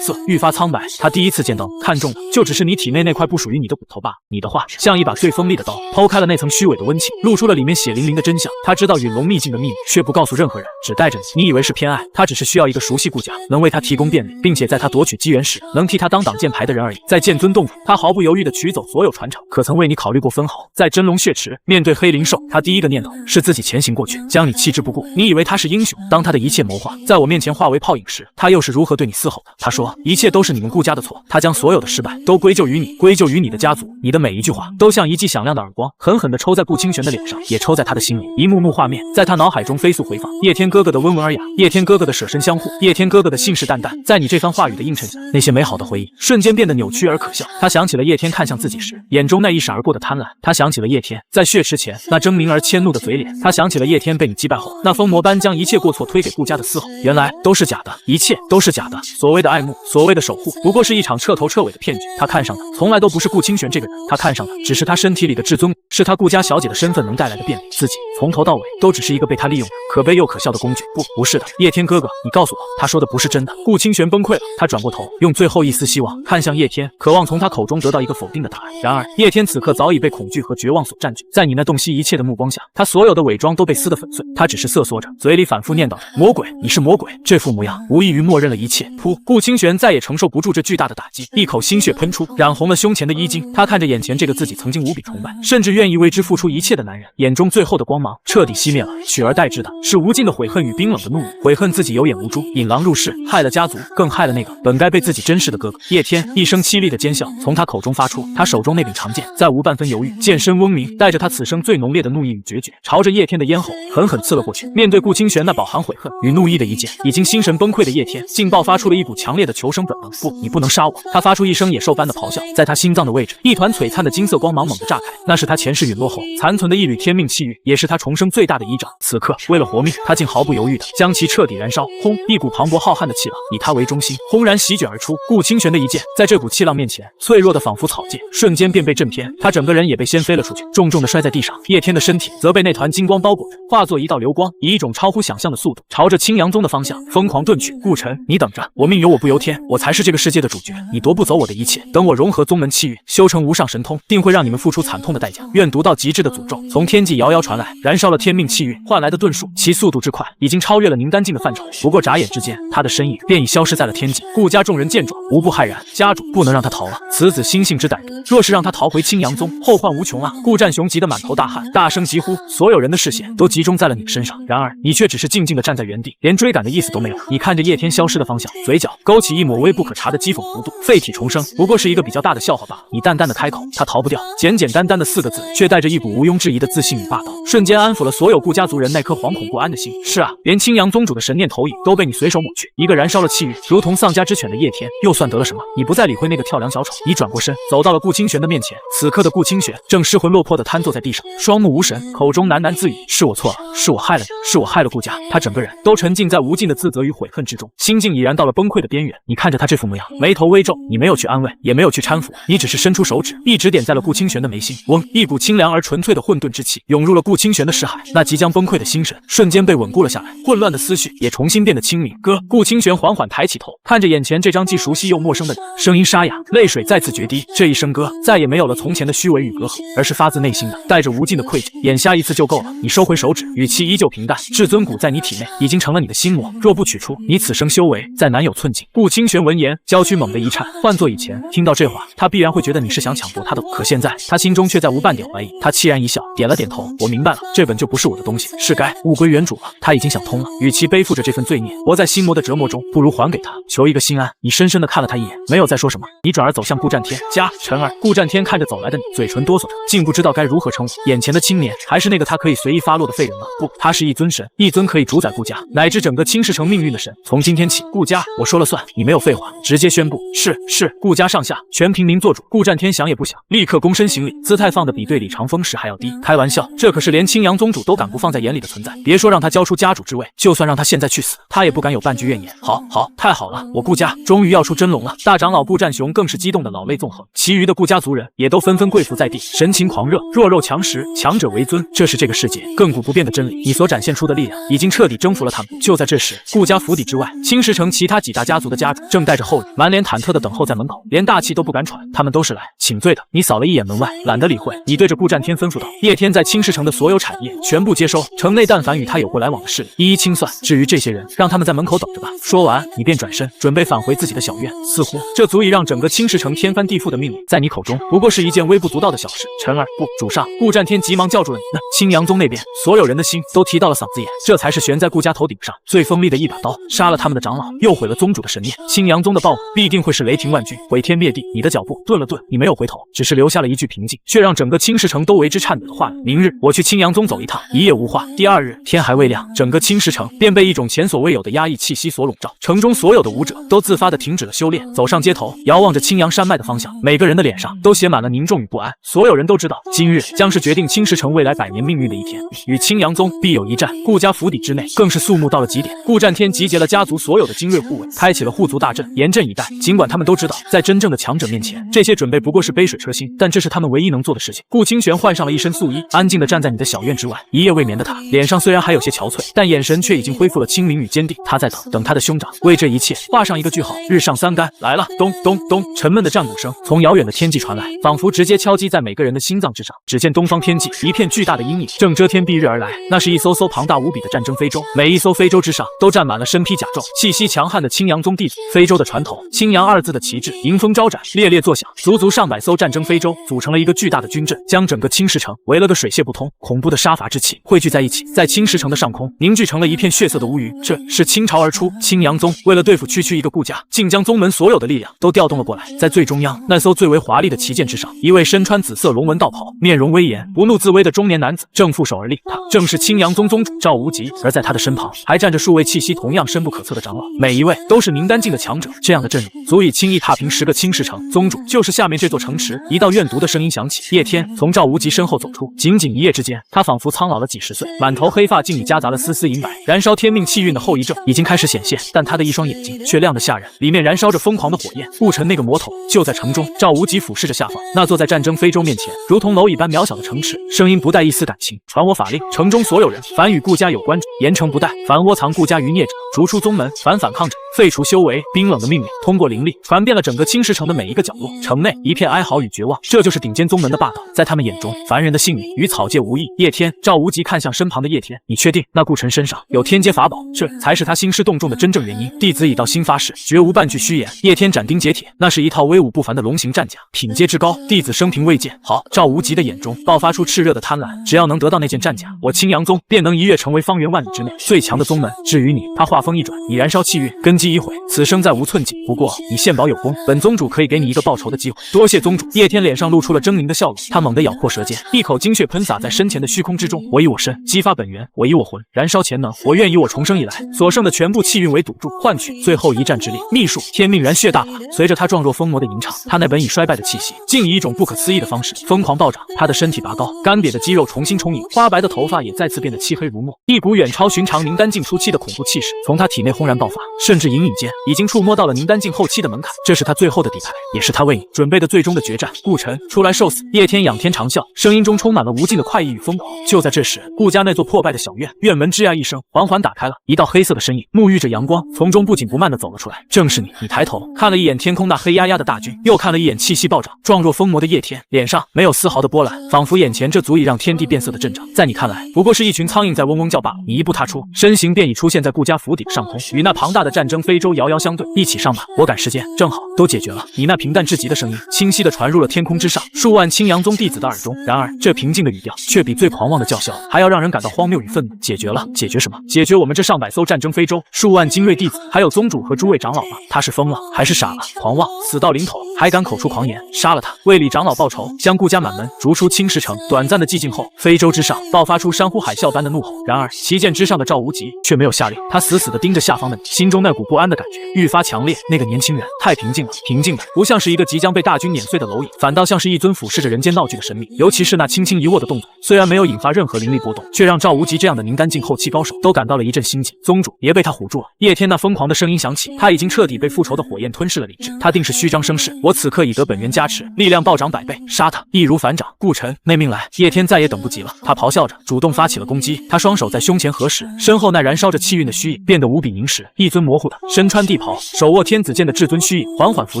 色愈发苍白，他第一次见到看中的就只是你体内那块不属于你的骨头罢了。你的话像一把最锋利的刀，剖开了那层虚伪的温情，露出了里面血淋淋的真相。他知道陨龙秘境的秘密，却不告诉任何人，只带着你。你以为是偏爱，他只是需要一个熟悉顾家，能为他提供便利，并且在他夺取机缘时能替他当挡箭牌的人而已。在剑尊洞府，他毫不犹豫地取走所有传承，可曾为你考虑过分毫？在真龙血池面对黑灵兽，他第一个念头是自己前行过去，将你弃之不顾。你以为他是英雄，当他的一切谋划在我面前化为泡影时，他又是如何对你嘶吼的？他说一切都是你们顾家的错，他将所有的失败都归咎于你，归咎于你的家族。你的每一句话都像一记响亮的耳光，狠狠地抽在顾清玄的脸上，也抽在他的心里。一幕幕画面在他脑海中飞速回放，叶天哥哥的温文尔雅，叶天哥哥的舍身相护，叶天哥哥的信誓旦旦。在你这番话语的映衬下，那些美好的回忆瞬间变得扭曲而可笑。他想起了叶天看向自己时眼中那一闪而过的贪婪，他想起了叶天在血池前那狰狞而迁怒的嘴脸，他想起了叶天被你击败后那疯魔般将一切过错推给顾家的嘶吼。原来都是假的，一切都是假的。所谓的爱慕，所谓的守护，不过是一场彻头彻尾的骗局。他看上的从来都不是顾清玄这个人，他看上的只是他身体里的至尊，是他顾家小姐的身份能带来的便利。自己从头到尾都只是一个被他利用的可悲又可笑的工具。不是的，叶天哥哥，你告诉我，他说的不是真的。顾清玄崩溃了，他转过头，用最后一丝希望看向叶天，渴望从他口中得到一个否定的答案。然而叶天此刻早已被恐惧和绝望所占据，在你那洞悉一切的目光下，他所有的伪装都被撕得粉碎。他只是瑟缩着，嘴里反复念叨着魔鬼，你是魔鬼。这副模样无异于默认了一切。噗！顾清玄再也承受不住这巨大的打击，一口心血喷出，染红了胸前的衣襟。他看着眼前这个自己曾经无比崇拜，甚至愿意为之付出一切的男人，眼中最后的光芒彻底熄灭了，取而代之的是无尽的悔恨与冰冷的怒意。悔恨自己有眼无珠，引狼入室，害了家族，更害了那个本该被自己珍视的哥哥。叶天一声凄厉的尖笑从他口中发出，他手中那柄长剑再无半分犹豫，剑身嗡鸣，带着他此生最浓烈的怒意与决绝，朝着叶天的咽喉狠狠刺了过去。面对顾清玄那饱含悔恨与怒意的一剑，已经心神崩溃的叶天竟爆发出了一股强烈的求生本能。不，你不能杀我！他发出一声野兽般的咆哮，在他心脏的位置，一团璀璨的金色光芒猛地炸开，那是他前世陨落后残存的一缕天命气运，也是他重生最大的依仗。此刻为了活命，他竟毫不犹豫地将其彻底燃烧。轰！一股磅礴浩瀚的气浪以他为中心轰然席卷而出。顾清玄的一剑在这股气浪面前，脆弱的仿佛草芥，瞬间便被震偏，他整个人也被掀飞了出去，重重地摔在地上。叶天的身体则被那团金光包裹着，化作一道流光，以一种超乎想象的速度朝着青阳宗的方向疯狂遁去。顾晨，你等着，我命由我不由天，我才是这个世界的主角，你夺不走我的一切。等我融合宗门气运，修成无上神通，定会让你们付出惨痛的代价。愿读到极致的诅咒从天际遥遥传来，燃烧了天命气运换来的遁术，其速度之快已经超越了宁丹境的范畴。不过眨眼之间，他的身影便已消失在了天际。顾家众人见状无不骇然，家主不能让他逃了，此子心性之歹毒，若是让他逃回青阳宗，后患无穷啊！顾战雄急得满头大汗，大声疾呼，所有人的视线都集中在了你身上。然而你却只是静静地站在原地，连追赶的意思都没有。你看着叶天消失的方向，嘴角勾起一抹微不可察的讥讽弧度。废体重生不过是一个比较大的笑话吧？你淡淡的开口，他逃不掉。简简单单的4个字，却带着一股毋庸置疑的自信与霸道，瞬间安抚了所有顾家族人那颗惶恐不安的心。是啊，连青阳宗主的神念投影都被你随手抹去，一个燃烧了气运如同丧家之犬的叶天，又算得了什么？你不再理会那个跳梁小丑，你转过身走到了顾清玄的面前。此刻的顾清玄正失魂落魄地瘫坐在地上，双目无神，口中喃喃自语：是我错了，是我害了你，是我害了顾家。他整个人都沉浸在无尽的自责与悔恨之中，心境已然到了崩溃的边缘。你看着他这副模样，眉头微皱，你没有去安慰，也没有去搀扶，你只是伸出手指，一指点在了顾清玄的眉心。嗡！一股清凉而纯粹的混沌之气涌入了顾清玄的视海，那即将崩溃的心神瞬间被稳固了下来，混乱的思绪也重新变得清明。哥，顾清玄缓缓抬起头，看着眼前这张既熟悉又陌生的人，声音沙哑，泪水再次决堤。这一声哥，再也没有了从前的虚伪与隔阂，而是发自内心的，带着无尽的愧疚。眼下一次就够了，你收回手指，语气依旧平淡。至尊骨在你体内已经成了你的心魔，若不取出，你此生修为再难有寸进。顾清玄闻言，娇躯猛地一颤，换做以前，听到这话，他必然会觉得你是想抢夺他的，可现在他心中却再无半点怀疑。他凄然一笑，点了点头，我明白了，这本就不是我的东西，是该物归原主了。他已经想通了，与其背负着这份罪孽，活在心魔的折磨中，不如还给他，求一个心安。你深深地看了他一眼，没有再说什么，你转而走向顾战天家。晨儿，顾战天看着走来的你，嘴唇哆嗦着，竟不知道该如何称呼。眼前的青年，还是那个他可以随意发落的废人吗？不，他是一尊神，一尊可以主宰顾家乃至整个青石城命运的神。从今天起，顾家我说了算，你没有废话，直接宣布。是。顾家上下全凭您做主。顾战天想也不想，立刻躬身行礼，姿态放得比对李长风时还要低。开玩笑，这可是连青阳宗主都敢不放在眼里的存在。别说让他交出家主之位，就算让他现在去死，他也不敢有半句怨言。好，太好了，我顾家终于要出真龙了。大长老顾战雄更是激动的老泪纵横，其余的顾家族人也都纷纷跪伏在地，神情狂热。弱肉强食，强者为尊，这是这个世界亘古不变的真理。你所展现出的力量已经彻底征服了他们。就在这时，顾家府邸之外，青石城其他几大家族的家主正带着后人，满脸忐忑的等候在门口，连大气都不敢喘。他们都是来请罪的。你扫了一眼门外，懒得理会。你对着顾战天吩咐道：叶天在青石城的所有产业全部接收，城内但凡与他有过来往的势力，一一清算。至于这些人，让他们在门口等着吧。说完，你便转身准备返回自己的小院。似乎这足以让整个青石城天翻地覆的命令，在你口中不过是一件微不足道的小事。晨儿，不，主上！顾战天急忙叫住了你。那青阳宗那边，所有人的心都提到了嗓子眼，这才是悬在顾家头顶上最锋利的一把刀。杀了他们的长老，又毁了宗主的神念，青阳宗的报复必定会是雷霆万钧，毁天灭地。你的脚步顿了顿，你没有回头，只是留下了一句平静，却让整个青石城都为之颤抖的话语：明日我去青阳宗走一趟。一夜无话，第二日天还未亮，整个青石城便被一种前所未有的压抑气息所笼罩。城中所有的武者都自发地停止了修炼，走上街头，遥望着青阳山脉的方向，每个人的脸上都写满了凝重与不安。所有人都知道，今日将是决定青石城未来100年命运的一天，与青阳宗必有一战。顾家府邸之内更是肃穆到了极点。顾战天集结了家族所有的精锐护卫，开启了护族大阵，严阵以待。尽管他们都知道，在真正的强者面前，这些准备不过是杯水车薪，但这是他们唯一能做的事情。顾清玄换上了一身素衣，安静地站在你的小院之外。一夜未眠的他，脸上虽然还有些憔悴，但眼神却已经恢复了清明与坚定。他在等他的兄长为这一切画上一个句号。日上三竿来了，咚咚咚，沉闷的战鼓声从遥远的天际传来，仿佛直接敲击在每个人的心脏之上。只见东方天际一片巨大的阴影正遮天蔽日而来，那是一艘艘庞大无比的战争飞舟，每一艘飞舟之上都站满了身披甲胄、气息强悍的青阳宗弟子。飞舟的船头，青阳2字的旗帜迎风招展，烈烈作响，足足上百艘战争飞舟组成了一个巨大的军阵，将整个青石城围了个水泄不通。恐怖的杀伐之气汇聚在一起，在青石城的上空凝聚成了一片血色的乌云。这是倾巢而出，青阳宗为了对付区区一个顾家，竟将宗门所有的力量都调动了过来。在最中央那艘最为华丽的旗舰之上，一位身穿紫色龙纹道袍、面容威严、不怒自威的中年男子正负手而立，他正是青阳宗宗主赵无极。而在他的身旁还站着数位气息同样深不可测的长老，每一位都是宁丹境的强者。这样的阵容足以轻易踏平10个青石城。宗主就是下面这座城池。一道怨毒的声音响起，叶天从赵无极身后走出，仅仅一夜之间，他仿佛苍老了几十岁，满头黑发竟已夹杂了丝丝银白，燃烧天命气运的后遗症已经开始显现，但他的一双眼睛却亮得吓人，里面燃烧着疯狂的火焰。顾尘那个魔头就在城中。赵无极俯视着下方那座在战争非洲面前如同蝼蚁般渺小的城池，声音不带一丝感情：传我法令，城中所有人，凡与顾家有关者，严惩不贷；凡窝藏顾家余孽者，逐出宗门；凡反抗者，废除修为。冰冷的命令通过灵力传遍了整个青石城的每一个角落，城内一片哀嚎与绝望。这就是顶尖宗门的霸道，在他们眼中，凡人的性命与草芥无异。叶天，赵无极看向身旁的叶天，你确定那顾尘身上有天阶法宝？这才是他兴师动众的真正原因。弟子已到新发誓，绝无半句虚言。叶天斩钉截铁，那是一套威武不凡的龙形战甲，品阶之高，弟子生平未见。好，赵无极的眼中爆发出炽热的贪婪，只要能得到那件战甲，我青阳宗便能一跃成为方圆万里之内最强的宗门。至于你，他话锋一转，你燃烧气运，根基已毁，此生再无寸进。不过你献宝有功，本宗主可以给你一个报仇的机会。多谢宗主。叶天脸上露出了狰狞的笑容，他猛地咬破舌尖，一口精血喷洒在身前的虚空之中。我以我身激发本源，我以我魂燃烧潜能，我愿以我重生以来所剩的全部气运为赌注，换取最后一战之力。秘术天命燃血大法。随着他状若疯魔的吟唱，他那本已衰败的气息竟以一种不可思议的方式疯狂暴涨。他的身体拔高，干瘪的肌肉重新充盈，花白的头发也再次变得漆黑如墨，一股远超寻常宁丹境初期的恐怖气势从他体内轰然爆发，甚至一隐隐间已经触摸到了宁丹境后期的门槛，这是他最后的底牌，也是他为你准备的最终的决战。顾晨，出来受死！叶天仰天长啸，声音中充满了无尽的快意与疯狂。就在这时，顾家那座破败的小院，院门吱呀一声缓缓打开了，一道黑色的身影沐浴着阳光，从中不紧不慢地走了出来。正是你！你抬头看了一眼天空那黑压压的大军，又看了一眼气息暴涨、状若疯魔的叶天，脸上没有丝毫的波澜，仿佛眼前这足以让天地变色的阵仗，在你看来不过是一群苍蝇在嗡嗡叫罢了。你一步踏出，身形便已出现在顾家府邸上空，与那庞大的战争非洲遥遥相对。一起上吧，我赶时间，正好都解决了。你那平淡至极的声音清晰地传入了天空之上数万青阳宗弟子的耳中，然而这平静的语调却比最狂妄的叫嚣还要让人感到荒谬与愤怒。解决了？解决什么？解决我们这上百艘战争非洲数万精锐弟子，还有宗主和诸位长老吗？他是疯了还是傻了？狂妄，死到临头还敢口出狂言！杀了他，为李长老报仇，将顾家满门逐出青石城。短暂的寂静后，非洲之上爆发出山呼海啸般的怒吼。然而旗舰之上的赵无极却没有下令，他死死地盯着下方的你，心中那股不安的感觉愈发强烈。那个年轻人太平静了，平静的不像是一个即将被大军碾碎的蝼蚁，反倒像是一尊俯视着人间闹剧的神明。尤其是那轻轻一握的动作，虽然没有引发任何灵力波动，却让赵无极这样的宁丹境后期高手都感到了一阵心悸。宗主，别被他唬住了！叶天那疯狂的声音响起，他已经彻底被复仇的火焰吞噬了理智，他定是虚张声势。我此刻已得本源加持，力量暴涨100倍，杀他易如反掌。顾晨，内命来！叶天再也等不及了，他咆哮着主动发起了攻击。他双手在胸前合十，身后那燃烧着气运的虚影变得无比凝实，一尊模糊的身穿地袍、手握天子剑的至尊虚影缓缓浮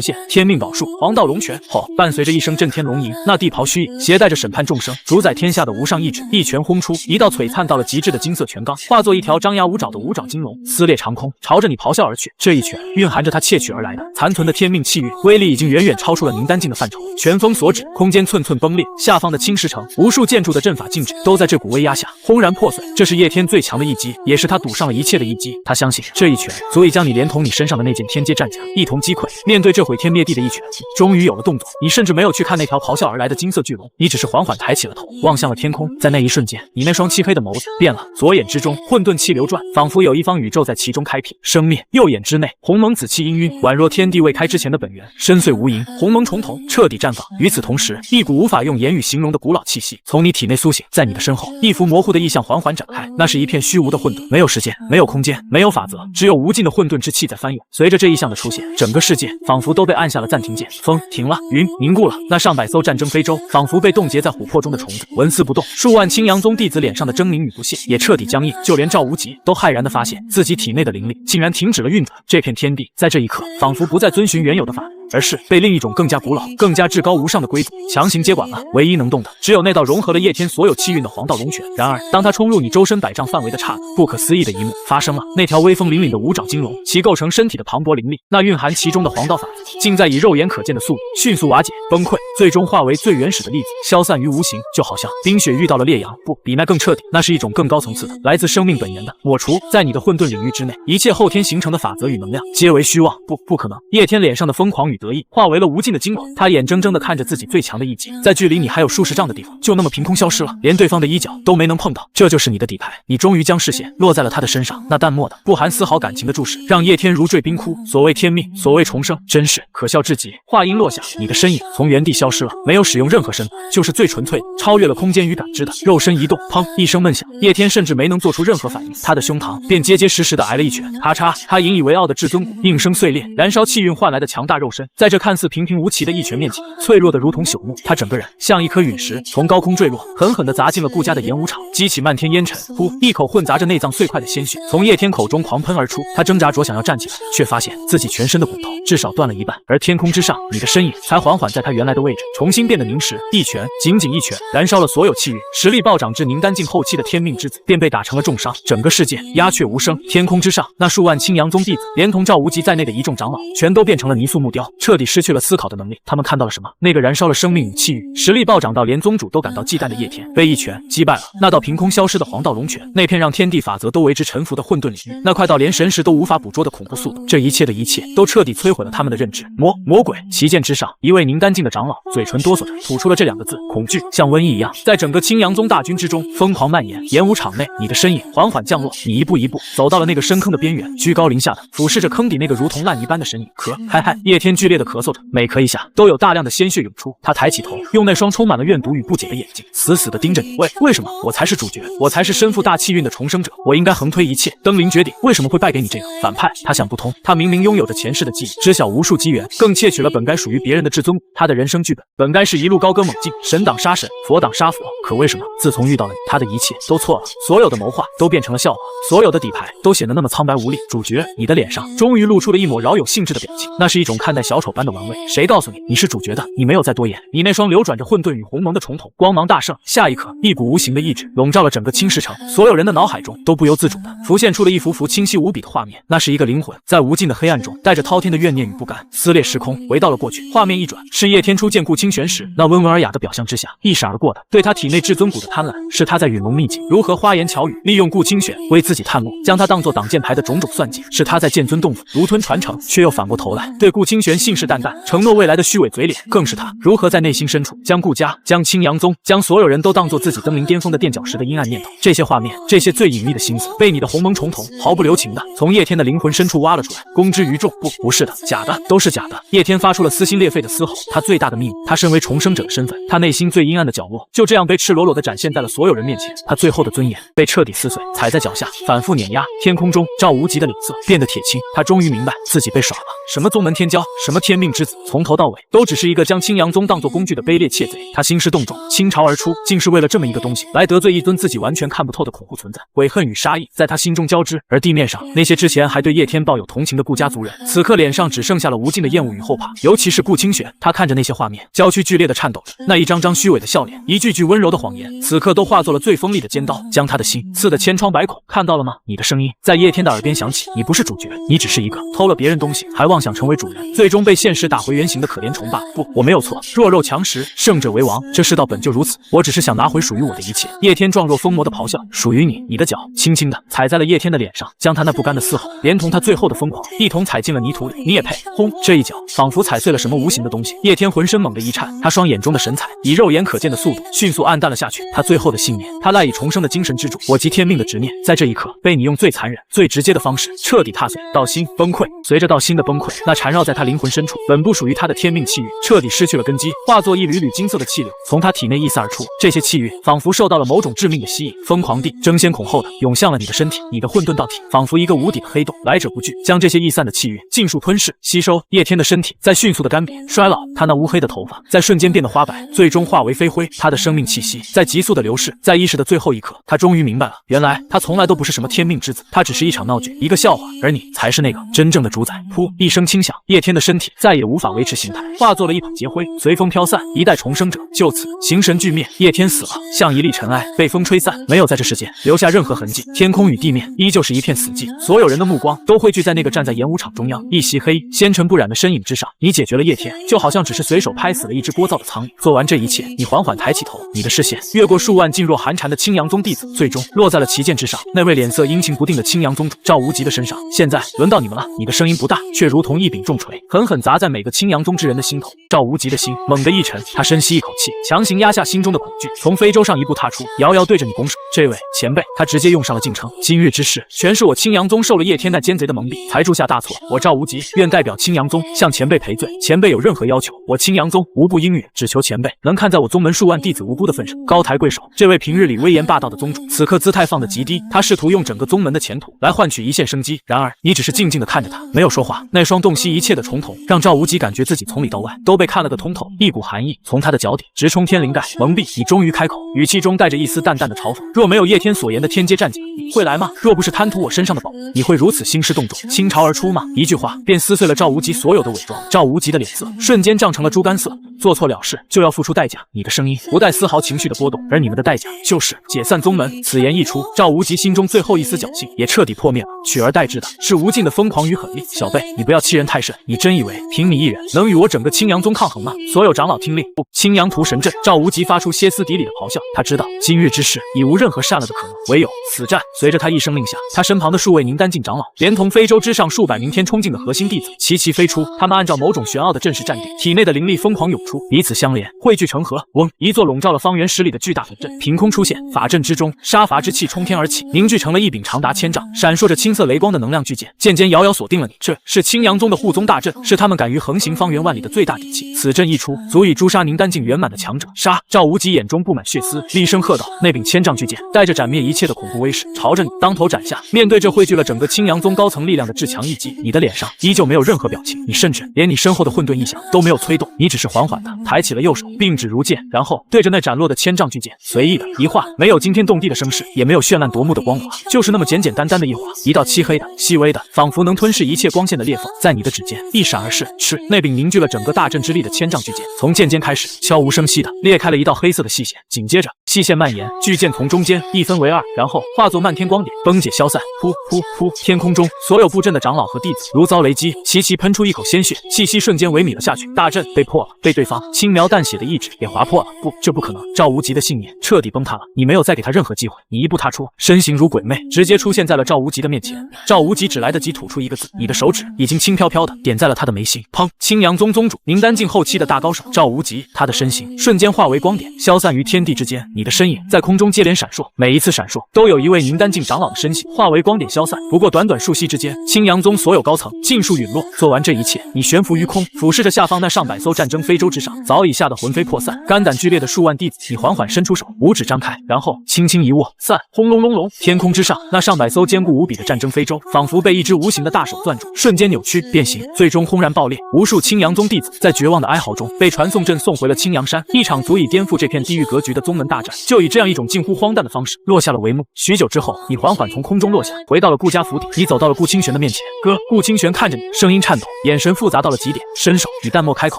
现。天命宝术、黄道龙拳后，伴随着一声震天龙吟，那地袍虚影携带着审判众生、主宰天下的无上意志，一拳轰出，一道璀璨到了极致的金色拳罡，化作一条张牙舞爪的五爪金龙，撕裂长空，朝着你咆哮而去。这一拳蕴含着他窃取而来的残存的天命气运，威力已经远远超出了宁丹境的范畴。拳风所指，空间寸寸崩裂，下方的青石城无数建筑的阵法禁制都在这股威压下轰然破碎。这是叶天最强的一击，也是他赌上了一切的一击。他相信这一拳足以将你连同你身上的那件天阶战甲一同击溃。面对这毁天灭地的一拳，终于有了动作。你甚至没有去看那条咆哮而来的金色巨龙，你只是缓缓抬起了头，望向了天空。在那一瞬间，你那双漆黑的眸子变了，左眼之中混沌气流转，仿佛有一方宇宙在其中开辟生灭；右眼之内鸿蒙紫气氤氲，宛若天地未开之前的本源，深邃无垠，鸿蒙重瞳，彻底绽放。与此同时，一股无法用言语形容的古老气息从你体内苏醒，在你的身后，一幅模糊的意象缓缓展开，那是一片虚无的混沌，没有时间，没有空间，没有法则，只有无尽的混沌之气在翻涌。随着这意象的出现，整个世界仿佛都被按下了暂停键，风停了，云凝固了，那上百艘战争非洲仿佛被冻结在琥珀中的虫子，纹丝不动。数万青阳宗弟子脸上的狰狞与不屑也彻底僵硬，就连赵无极都骇然地发现自己体内的灵力竟然停止了运转。这片天地在这一刻仿佛不再遵循原有的法律，而是被另一种更加古老、更加至高无上的规则强行接管了。唯一能动的，只有那道融合了叶天所有气运的黄道龙拳。然而，当他冲入你周身100丈范围的刹那，不可思议的一幕发生了。那条威风凛凛的五爪金龙，其构成身体的磅礴灵力，那蕴含其中的黄道法则，竟在以肉眼可见的速度迅速瓦解、崩溃，最终化为最原始的粒子，消散于无形，就好像冰雪遇到了烈阳。不，比那更彻底，那是一种更高层次的，来自生命本源的抹除。在你的混沌领域之内，一切后天形成的法则与能量，皆为虚妄。不可能！叶天脸上的疯狂与得意化为了无尽的惊恐，他眼睁睁地看着自己最强的一击，在距离你还有数十丈的地方，就那么凭空消失了，连对方的衣角都没能碰到。这就是你的底牌，你终于将视线落在了他的身上。那淡漠的、不含丝毫感情的注视，让叶天如坠冰窟。所谓天命，所谓重生，真是可笑至极。话音落下，你的身影从原地消失了，没有使用任何身法，就是最纯粹的、超越了空间与感知的肉身移动。砰！一声闷响，叶天甚至没能做出任何反应，他的胸膛便结结实实地挨了一拳。咔嚓！他引以为傲的至尊骨应声碎裂，燃烧气运换来的强大肉身，在这看似平平无奇的一拳面前，脆弱的如同朽木。他整个人像一颗陨石，从高空坠落，狠狠地砸进了顾家的演武场，激起漫天烟尘。噗！一口混杂着内脏碎块的鲜血从叶天口中狂喷而出。他挣扎着想要站起来，却发现自己全身的骨头至少断了一半。而天空之上，你的身影才缓缓在他原来的位置重新变得凝实。一拳，仅仅一拳，燃烧了所有气运，实力暴涨至宁丹境后期的天命之子便被打成了重伤。整个世界鸦雀无声，天空之上，那数万青阳宗弟子，连同赵无极在内的一众长老，全都变成了泥塑木雕，彻底失去了思考的能力。他们看到了什么？那个燃烧了生命与气运，实力暴涨到连宗主都感到忌惮的叶天，被一拳击败了。那道凭空消失的黄道龙拳，那片让天地法则都为之臣服的混沌领域，那快到连神识都无法捕捉的恐怖速度，这一切的一切，都彻底摧毁毁了他们的认知。魔鬼！旗舰之上，一位宁干净的长老嘴唇哆嗦着吐出了这2个字：恐惧。像瘟疫一样，在整个青阳宗大军之中疯狂蔓延。演武场内，你的身影缓缓降落，你一步一步走到了那个深坑的边缘，居高临下的俯视着坑底那个如同烂泥般的身影。嗨！叶天剧烈的咳嗽着，每咳一下都有大量的鲜血涌出。他抬起头，用那双充满了怨毒与不解的眼睛死死地盯着你。为什么我才是主角？我才是身负大气运的重生者，我应该横推一切，登临绝顶，为什么会败给你这个反派？他想不通，他明明拥有着前世的记忆，知晓无数机缘，更窃取了本该属于别人的至尊骨。他的人生剧本本该是一路高歌猛进，神挡杀神，佛挡杀佛，可为什么自从遇到了你，他的一切都错了，所有的谋划都变成了笑话，所有的底牌都显得那么苍白无力。主角，你的脸上终于露出了一抹饶有兴致的表情，那是一种看待小丑般的玩味。谁告诉你你是主角的？你没有再多言，你那双流转着混沌与鸿蒙的重瞳光芒大盛。下一刻，一股无形的意志笼罩了整个青石城，所有人的脑海中都不由自主地浮现出了一幅幅清晰无比的画面。那是一个灵魂在无尽的黑暗中，带着滔天的怨念与不甘，撕裂时空，回到了过去。画面一转，是叶天初见顾清玄时那温文尔雅的表象之下，一闪而过的对他体内至尊骨的贪婪，是他在允蒙秘境如何花言巧语利用顾清玄为自己探路，将他当作挡箭牌的种种算计，是他在剑尊洞府独吞传承，却又反过头来对顾清玄信誓旦旦承诺未来的虚伪嘴脸，更是他如何在内心深处将顾家、将青阳宗、将所有人都当作自己登临巅峰的垫脚石的阴暗念头。这些画面，这些最隐秘的心思，被你的鸿蒙重瞳毫不留情的从叶天的灵魂深处挖了出来，公之于众。不是的，假的，都是假的。叶天发出了撕心裂肺的嘶吼，他最大的秘密，他身为重生者的身份，他内心最阴暗的角落，就这样被赤裸裸的展现在了所有人面前。他最后的尊严被彻底撕碎，踩在脚下，反复碾压。天空中，赵无极的脸色变得铁青，他终于明白自己被耍了。什么宗门天骄，什么天命之子，从头到尾都只是一个将青阳宗当作工具的卑劣窃贼。他兴师动众，倾巢而出，竟是为了这么一个东西，来得罪一尊自己完全看不透的恐怖存在。悔恨与杀意在他心中交织，而地面上那些之前还对叶天抱有同情的顾家族人，此刻脸上只剩下了无尽的厌恶与后怕。尤其是顾清玄，他看着那些画面，娇躯剧烈的颤抖着，那一张张虚伪的笑脸，一句句温柔的谎言，此刻都化作了最锋利的尖刀，将他的心刺得千疮百孔。看到了吗？你的声音在叶天的耳边响起，你不是主角，你只是一个偷了别人东西还妄想成为主人，最终被现实打回原形的可怜虫罢。不，我没有错，弱肉强食，胜者为王，这世道本就如此，我只是想拿回属于我的一切。叶天状若疯魔的咆哮，属于你。你的脚轻轻地踩在了叶天的脸上，将他那不甘的嘶吼连同他最后的疯狂一同踩进了泥土里。你也配？轰！这一脚仿佛踩碎了什么无形的东西，叶天浑身猛地一颤，他双眼中的神采以肉眼可见的速度迅速暗淡了下去。他最后的信念，他赖以重生的精神支柱，我即天命的执念，在这一刻被你用最残忍最直接的方式彻底踏碎。道心崩溃，随着道心的崩溃，那缠绕在他灵魂深处本不属于他的天命气运彻底失去了根基，化作一缕缕金色的气流从他体内溢散而出。这些气运仿佛受到了某种致命的吸引，疯狂地争先恐后的涌向了你的身体，你的混沌道体仿佛一个无底的黑洞，来者不拒，将这些溢散的气运尽数吞噬吸收。叶天的身体在迅速的干瘪衰老，他那乌黑的头发在瞬间变得花白，最终化为飞灰。他的生命气息在急速的流逝，在意识的最后一刻，他终于明白了，原来他从来都不是什么天命之子，他只是一场闹剧，一个笑话，而你才是那个真正的主宰。噗！一声轻响，叶天的身体再也无法维持形态，化作了一捧劫灰，随风飘散。一代重生者就此形神俱灭，叶天死了，像一粒尘埃被风吹散，没有在这世间留下任何痕迹。天空与地面依旧是一片死寂，所有人的目光都汇聚在那个站在演武场中央一袭黑衣纤尘不染的身影之上。你解决了叶天，就好像只是随手拍死了一只聒噪的苍蝇。做完这一切，你缓缓抬起头，你的视线越过数万噤若寒蝉的青阳宗弟子，最终落在了旗舰之上那位脸色阴晴不定的青阳宗主赵无极的身上。现在轮到你们了。你的声音不大，却如同一柄重锤，狠狠砸在每个青阳宗之人的心头。赵无极的心猛地一沉，他深吸一口气，强行压下心中的恐惧，从非洲上一步踏出，遥遥对着你拱手。这位前辈，他直接用上了敬称。今日之事，全是我青阳宗受了叶天那奸贼的蒙蔽，才铸下大错。我赵无极愿代表青阳宗向前辈赔罪。前辈有任何要求，我青阳宗无不应允，只求前辈能看在我宗门数万弟子无辜的份上，高抬贵手。这位平日里威严霸道的宗主，此刻姿态放得极低，他试图用整个宗门的前途来换取一线生机。然而你只是静静地看着他，没有说话。那双洞悉一切的重瞳，让赵无极感觉自己从里到外都被看了个通透，一股寒意从他的脚底直冲天灵盖。蒙蔽，你终于开口，语气中带着一丝淡淡的嘲讽。若没有叶天所言的天阶战甲，你会来吗？若不是贪图我身上的宝物，你会如此兴师动众，倾巢而出吗？一句话便撕碎了赵无极所有的伪装。赵无极的脸色瞬间涨成了猪肝色，做错了事就要付出代价。你的声音不带丝毫情绪的波动，而你们的代价就是解散宗门。此言一出，赵无极心中最后一丝侥幸也彻底破灭了，取而代之的是无尽的疯狂与狠戾。小辈，你不要欺人太甚！你真以为凭你一人能与我整个青阳宗抗衡吗？所有长老听令！不，青阳图神阵！赵无极发出歇斯底里的咆哮，他知道今日之事已无任何善了的可能，唯有死战。随着他一声令下，他身旁的数位宁丹境长老，连同非洲之上数百名天冲境的核心弟子齐齐飞出。他们按照某种玄奥的阵势站定，体内的灵力疯狂涌出，彼此相连，汇聚成河。嗡！一座笼罩了方圆10里的巨大法阵凭空出现，法阵之中杀伐之气冲天而起，凝聚成了一柄长达1000丈、闪烁着青色雷光的能量巨剑，剑尖遥遥锁定了你。这是青阳宗的护宗大阵，是他们敢于横行方圆万里的最大底气。此阵一出，足以诛杀宁丹境圆满的强者。杀！赵无极眼中布满血丝，厉声喝道：“那柄1000丈巨剑带着斩灭一切的恐怖威势，朝着你当头斩下。”面对这汇聚了整个青阳宗高层力量的至强一击，你的脸上依旧没有任何表情，你甚至连你身后的混沌异象都没有催动，你只是缓缓地抬起了右手，并指如剑，然后对着那斩落的1000丈巨剑随意的一划，没有惊天动地的声势，也没有绚烂夺目的光华，就是那么简简单单的一划，一道漆黑的、细微的，仿佛能吞噬一切光线的裂缝，在你的指尖一闪而逝。是那柄凝聚了整个大阵之力的1000丈巨剑，从剑尖开始，悄无声息的裂开了一道黑色的细线，紧接着细线蔓延，巨剑从中间一分为二，然后化作漫天光点，崩解消散。噗噗噗！天空中所有布阵的长老和弟子如遭雷击，齐齐喷出一口鲜血，气息瞬间萎靡了下去。大阵被破了，被对方轻描淡写的意志给划破了。不，这不可能！赵无极的信念彻底崩塌了。你没有再给他任何机会，你一步踏出，身形如鬼魅，直接出现在了赵无极的面前。赵无极只来得及吐出一个字，你的手指已经轻飘飘的点在了他的眉心。砰！青阳宗宗主宁丹境后期的大高手赵无极，他的身形瞬间化为光点，消散于天地之间。你的身影在空中接连闪烁，每一次闪烁都有一位宁丹境长老的身形化为光点消散。不过短短数息之间，青阳宗所有高层尽数陨落。做完这一切，你悬浮于空，俯视着下方那上百艘战争非洲之上，早已吓得魂飞魄散、肝胆俱裂的数万弟子。你缓缓伸出手，五指张开，然后轻轻一握，散！轰隆隆隆！天空之上，那上百艘坚固无比的战争非洲，仿佛被一只无形的大手攥住，瞬间扭曲变形，最终轰然爆裂。无数青阳宗弟子在绝望的哀嚎中被传送阵送回了青阳山。一场足以颠覆这片地狱格局的宗门大战，就以这样一种近乎荒诞的方式落下了帷幕。许久之后，你缓缓从空中落下，回到了顾家府邸。你走到了顾清玄的面前，哥。顾清玄看着你，声音颤抖，眼神复杂到了极点，伸手。你淡漠开口。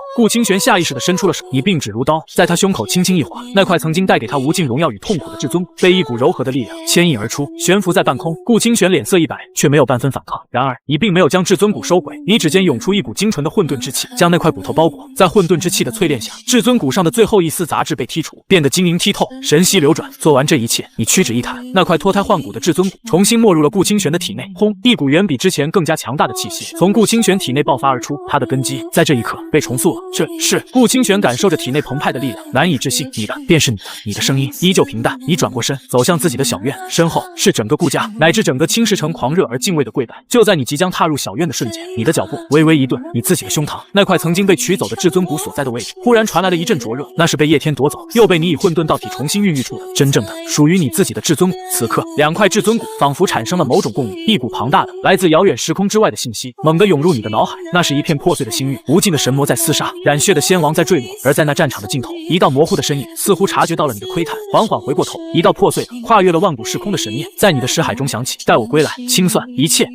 顾清玄下意识地伸出了手，你并指如刀，在他胸口轻轻一划，那块曾经带给他无尽荣耀与痛苦的至尊骨被一股柔和的力量牵引而出，悬浮在半空。顾清玄脸色一白，却没有半分反抗。然而你并没有将至尊骨收回，你指尖涌出一股精纯的混沌之气，将那块骨头包裹。在混沌之气的淬炼下，至尊骨上的最后一丝杂质被剔除，变得晶莹剔透，神息流转。做完这一切，你屈指一弹，那块脱胎换骨的至尊骨重新没入了顾清玄的体内。轰！一股远比之前更加强大的气息从顾清玄体内爆发而出，他的根基在这一刻被重塑了。这是顾清玄感受着体内澎湃的力量，难以置信，你的便是你的。你的声音依旧平淡，你转过身，走向自己的小院，身后是整个顾家乃至整个青石城狂热而敬畏的跪拜。就在你即将踏入小院的瞬间，你的脚步微微一顿，你自己的胸膛那块曾经被取走的至尊骨所在的位置，忽然传来了一阵灼热，那是被叶天夺走，又被你以混沌道体重新孕育出的真正的属于你自己的至尊骨。此刻，两块至尊骨仿佛产生了某种共鸣，一股庞大的来自遥远时空之外的信息猛地涌入你的脑海，那是一片破碎的星域，无尽的神魔在厮杀，染血的仙王在坠落。而在那战场的尽头，一道模糊的身影似乎察觉到了你的窥探，缓缓回过头，一道破碎的跨越了万古时空的神念在你的识海中响起。待我归来，清算一切。